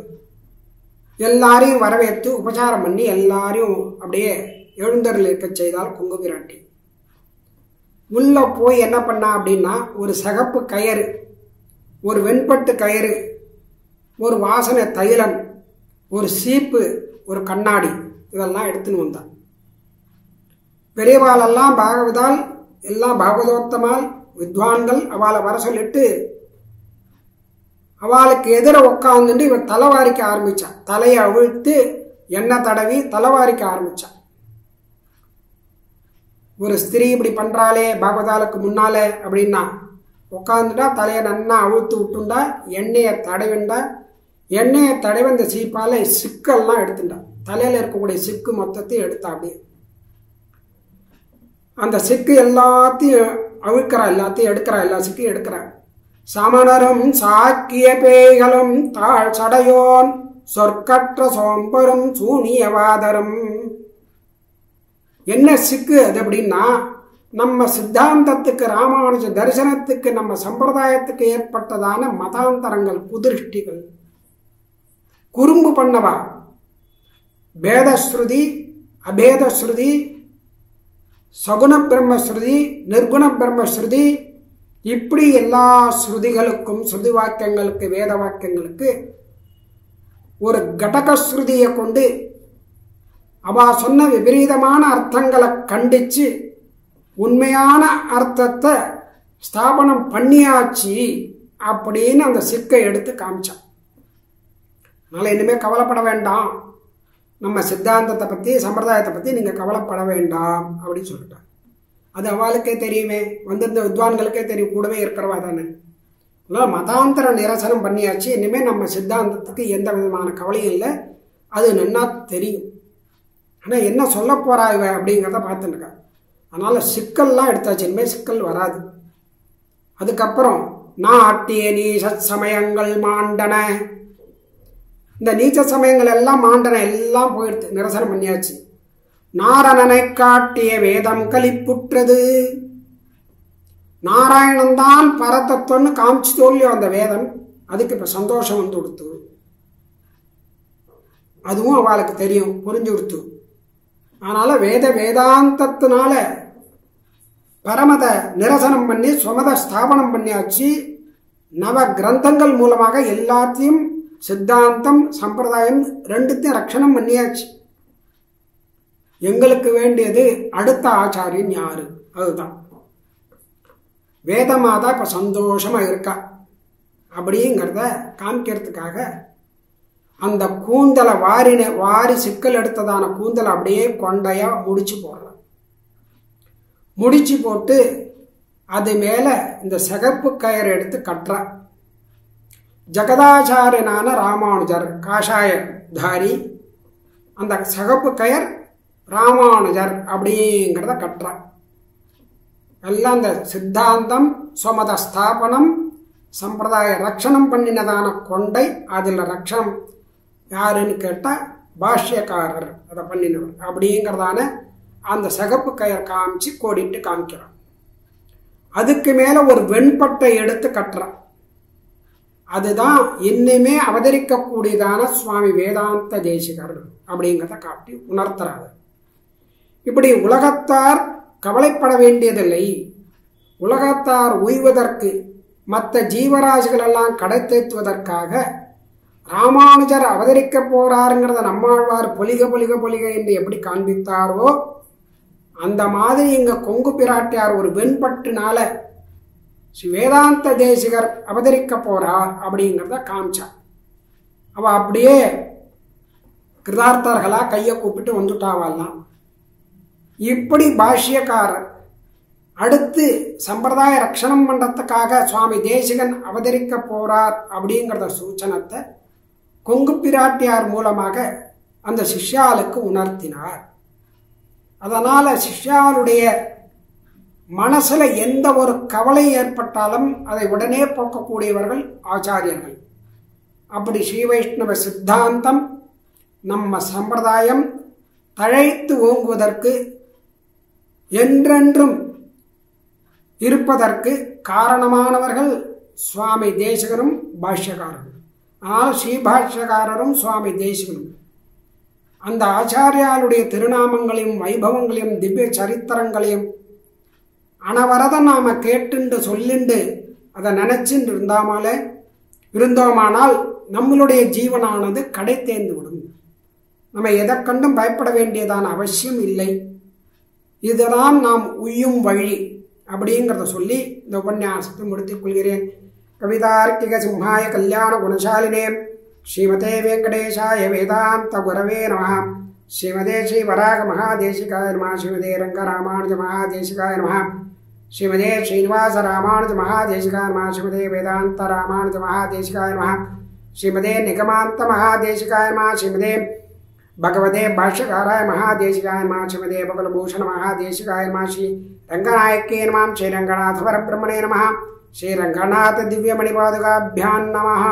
A: எல்லாரையும் வரவேற்று உபச்சாரம் பண்ணி எல்லாரையும் அப்படியே எழுந்தருள் இருக்க செய்தால் கொங்கு பிராட்டி. உள்ள போய் என்ன பண்ணா அப்படின்னா, ஒரு சகப்பு கயிறு, ஒரு வெண்பட்டு கயிறு, ஒரு வாசனை தைலம், ஒரு சீப்பு, ஒரு கண்ணாடி, இதெல்லாம் எடுத்துன்னு வந்தான். பெரியவாளெல்லாம் பாகவதால், எல்லாம் பாகவதோத்தமால் வித்வான்கள் அவளை வர சொல்லிட்டு அவளுக்கு எதிர உட்காந்துட்டு இவன் தலைவாரிக்க ஆரம்பிச்சான். தலையை அவிழ்த்து எண்ணெய் தடவி தலைவாரிக்க ஆரம்பிச்சான். ஒரு ஸ்திரீ இப்படி பண்றாளே பாகவதாலுக்கு முன்னாலே அப்படின்னா, உட்காந்துட்டா தலையை நன்னா அவிழ்த்து விட்டுண்டா, எண்ணெயை தடவிண்டா, எண்ணெயை தடவி அந்த சீப்பால சிக்கெல்லாம் எடுத்துட்டா. தலையில இருக்கக்கூடிய சிக்கு மொத்தத்தையும் எடுத்தா. அப்படியே அந்த சிக்கு எல்லாத்தையும் அவிழ்க்கிறா, எல்லாத்தையும் எடுக்கிறா, எல்லா சிக்கையும் எடுக்கிறா. சமணரும் சாக்கிய பேய்களும் தாழ் சடையோன் சொற்கற்ற சோம்பரும் சூனியவாதரும். என்ன சிக்கு அது அப்படின்னா, நம்ம சித்தாந்தத்துக்கு, ராமானுஜ தரிசனத்துக்கு, நம்ம சம்பிரதாயத்துக்கு ஏற்பட்டதான மதாந்தரங்கள், குதிருஷ்டிகள், குறும்பு பண்ணவா. பேதஸ்ருதி, அபேதஸ்ருதி, சகுண பிரம்மஸ்ருதி, நிர்குண பிரம்மஸ்ருதி, இப்படி எல்லா ஸ்ருதிகளுக்கும், ஸ்ருதி வாக்கியங்களுக்கு, வேத வாக்கியங்களுக்கு ஒரு கடகஸ்ருதியை கொண்டு அவ சொன்ன விபரீதமான அர்த்தங்களை கண்டிச்சு உண்மையான அர்த்தத்தை ஸ்தாபனம் பண்ணியாச்சு அப்படின்னு அந்த சிக்கை எடுத்து காமிச்சான். அதனால இனிமே கவலைப்பட வேண்டாம், நம்ம சித்தாந்தத்தை பற்றி, சம்பிரதாயத்தை பற்றி நீங்கள் கவலைப்பட வேண்டாம் அப்படின்னு சொல்லிட்டான். அது அவளுக்கே தெரியுமே, வந்திருந்த வித்வான்களுக்கே தெரியும், கூடவே இருக்கிறவா தானே. அதனால் மதாந்தர நிரசனம் பண்ணியாச்சு, இனிமேல் நம்ம சித்தாந்தத்துக்கு எந்த விதமான கவலையும் இல்லை, அது நன்னா தெரியும். ஆனால் என்ன சொல்ல போறா இவ அப்படிங்கிறத பார்த்துருக்கா. அதனால சிக்கல்லாம் எடுத்தாச்சு, இனிமேல் சிக்கல் வராது. அதுக்கப்புறம் நாட்டிய நீச சமயங்கள் மாண்டன, இந்த நீச்ச சமயங்கள் எல்லாம் மாண்டன, எல்லாம் போயிடுது, நிரசனம் பண்ணியாச்சு. நாரணனை காட்டிய வேதம் கலிப்புற்றது. நாராயணன்தான் பரதத்துவம்னு காமிச்சு தோல்லியோ அந்த வேதம், அதுக்கு இப்ப சந்தோஷம் வந்து கொடுத்து, அதுவும் அவளுக்கு தெரியும், புரிஞ்சு கொடுத்து. அதனால வேதாந்தத்தினால பரமத நிரசனம் பண்ணி சுமத ஸ்தாபனம் பண்ணியாச்சு. நவ கிரந்தங்கள் மூலமாக எல்லாத்தையும், சித்தாந்தம் சம்பிரதாயம் ரெண்டுத்தையும் ரட்சணம் பண்ணியாச்சு. எங்களுக்கு வேண்டியது அடுத்த ஆச்சாரியன் யாரு, அதுதான். வேதமாதா இப்ப சந்தோஷமா இருக்கா அப்படிங்கிறத காமிக்கிறதுக்காக அந்த கூந்தலை வாரி சிக்கல் எடுத்ததான கூந்தலை அப்படியே கொண்டையா முடிச்சு போடுறான். முடிச்சு போட்டு அது மேல இந்த சிகப்பு கயிறு எடுத்து கட்டுறா. ஜகதாச்சாரியனான ராமானுஜர் காஷாய தாரி, அந்த சிகப்பு கயர் ராமானுஜர் அப்படிங்கிறத கட்டுறா. எல்லாம் அந்த சித்தாந்தம் சொமத ஸ்தாபனம் சம்பிரதாய ரட்சணம் பண்ணினதான கொண்டை. அதில் ரட்சணம் யாருன்னு கேட்டால் பாஷ்யக்காரர் அதை பண்ணினவர் அப்படிங்கிறதான அந்த சிகப்பு கயிறு காமிச்சு கோடிட்டு காமிக்கிறான். அதுக்கு மேலே ஒரு வெண்பட்டை எடுத்து கட்டுறான். அதுதான் இன்னுமே அவதரிக்கக்கூடியதான சுவாமி வேதாந்த தேசிகர் அப்படிங்கிறத காட்டி உணர்த்துறாரு. இப்படி உலகத்தார் கவலைப்பட வேண்டியதில்லை, உலகத்தார் உய்வதற்கு மற்ற ஜீவராசிகள் எல்லாம் கடை தேற்றுவதற்காக ராமானுஜர் அவதரிக்க போறாருங்கிறத நம்மாழ்வார் பொலிக பொலிக பொலிக என்று எப்படி காண்பித்தாரோ அந்த மாதிரி இங்க கொங்கு பிராட்டியார் ஒரு வெண்பட்டுனால வேதாந்த தேசிகர் அவதரிக்க போறார் அப்படிங்கிறத காமிச்சார். அவ அப்படியே கிருதார்த்தர்களா கையை கூப்பிட்டு வந்துட்டாவெல்லாம். இப்படி பாஷ்யக்காரர் அடுத்து சம்பிரதாய ரட்சணம் பண்றதுக்காக சுவாமி தேசிகன் அவதரிக்க போறார் அப்படிங்கிறத சூச்சனத்தை கொங்கு பிராட்டியார் மூலமாக அந்த சிஷ்யாளுக்கு உணர்த்தினார். அதனால சிஷ்யாளுடைய மனசுல எந்த ஒரு கவலை ஏற்பட்டாலும் அதை உடனே போக்கக்கூடியவர்கள் ஆச்சாரியர்கள். அப்படி ஸ்ரீ வைஷ்ணவ சித்தாந்தம் நம்ம சம்பிரதாயம் தழைத்து ஓங்குவதற்கு என்றென்றும் இருப்பதற்கு காரணமானவர்கள் சுவாமி தேசிகரும் பாஷ்யக்காரரும். ஆனால் ஸ்ரீபாஷ்யக்காரரும் சுவாமி தேசிகரும் அந்த ஆச்சாரியாளுடைய திருநாமங்களையும் வைபவங்களையும் திவ்ய சரித்திரங்களையும் அனவரத நாம கேட்டுண்டு சொல்லிண்டு அதை நினைச்சுட்டு இருந்தோமானால் நம்மளுடைய ஜீவனானது கடை தேர்ந்து விடும். நம்ம எதை கண்டும் பயப்பட வேண்டியதான அவசியம் இல்லை. இதுதான் நாம் உய்யும் வழி அப்படிங்கிறத சொல்லி இந்த உபன்யாசத்தை முடித்துக் கொள்கிறேன். கவிதார்க்கிக சிம்ஹாய கல்யாண குணசாலினே ஸ்ரீமதே வெங்கடேஷாய வேதாந்த குரவே நமஹ. ஸ்ரீமதே ஸ்ரீ வராக மகாதேசிகாய நமஹ. ஸ்ரீமதே ரங்கராமானுஜ மகாதேசிகாய நமஹ. ஸ்ரீமதே ஸ்ரீனிவாச ராமானுஜ மகாதேசிகாய நமஹ. ஸ்ரீமதே வேதாந்த ராமானுஜ மகாதேசிகாய நமஹ. ஸ்ரீமதே நிகமாந்த மகாதேசிகாய நமஹ. ஸ்ரீமதே भगवते भाष्यकाराय महादेशिकाय नमः. श्रीमते बकुलभूषण महादेशिकाय नमः. श्री रंगनायके नमः. श्री रंगनाथ परब्रह्मणे नमः. श्री रंगनाथ दिव्यमणिपादुकाभ्यां नमः.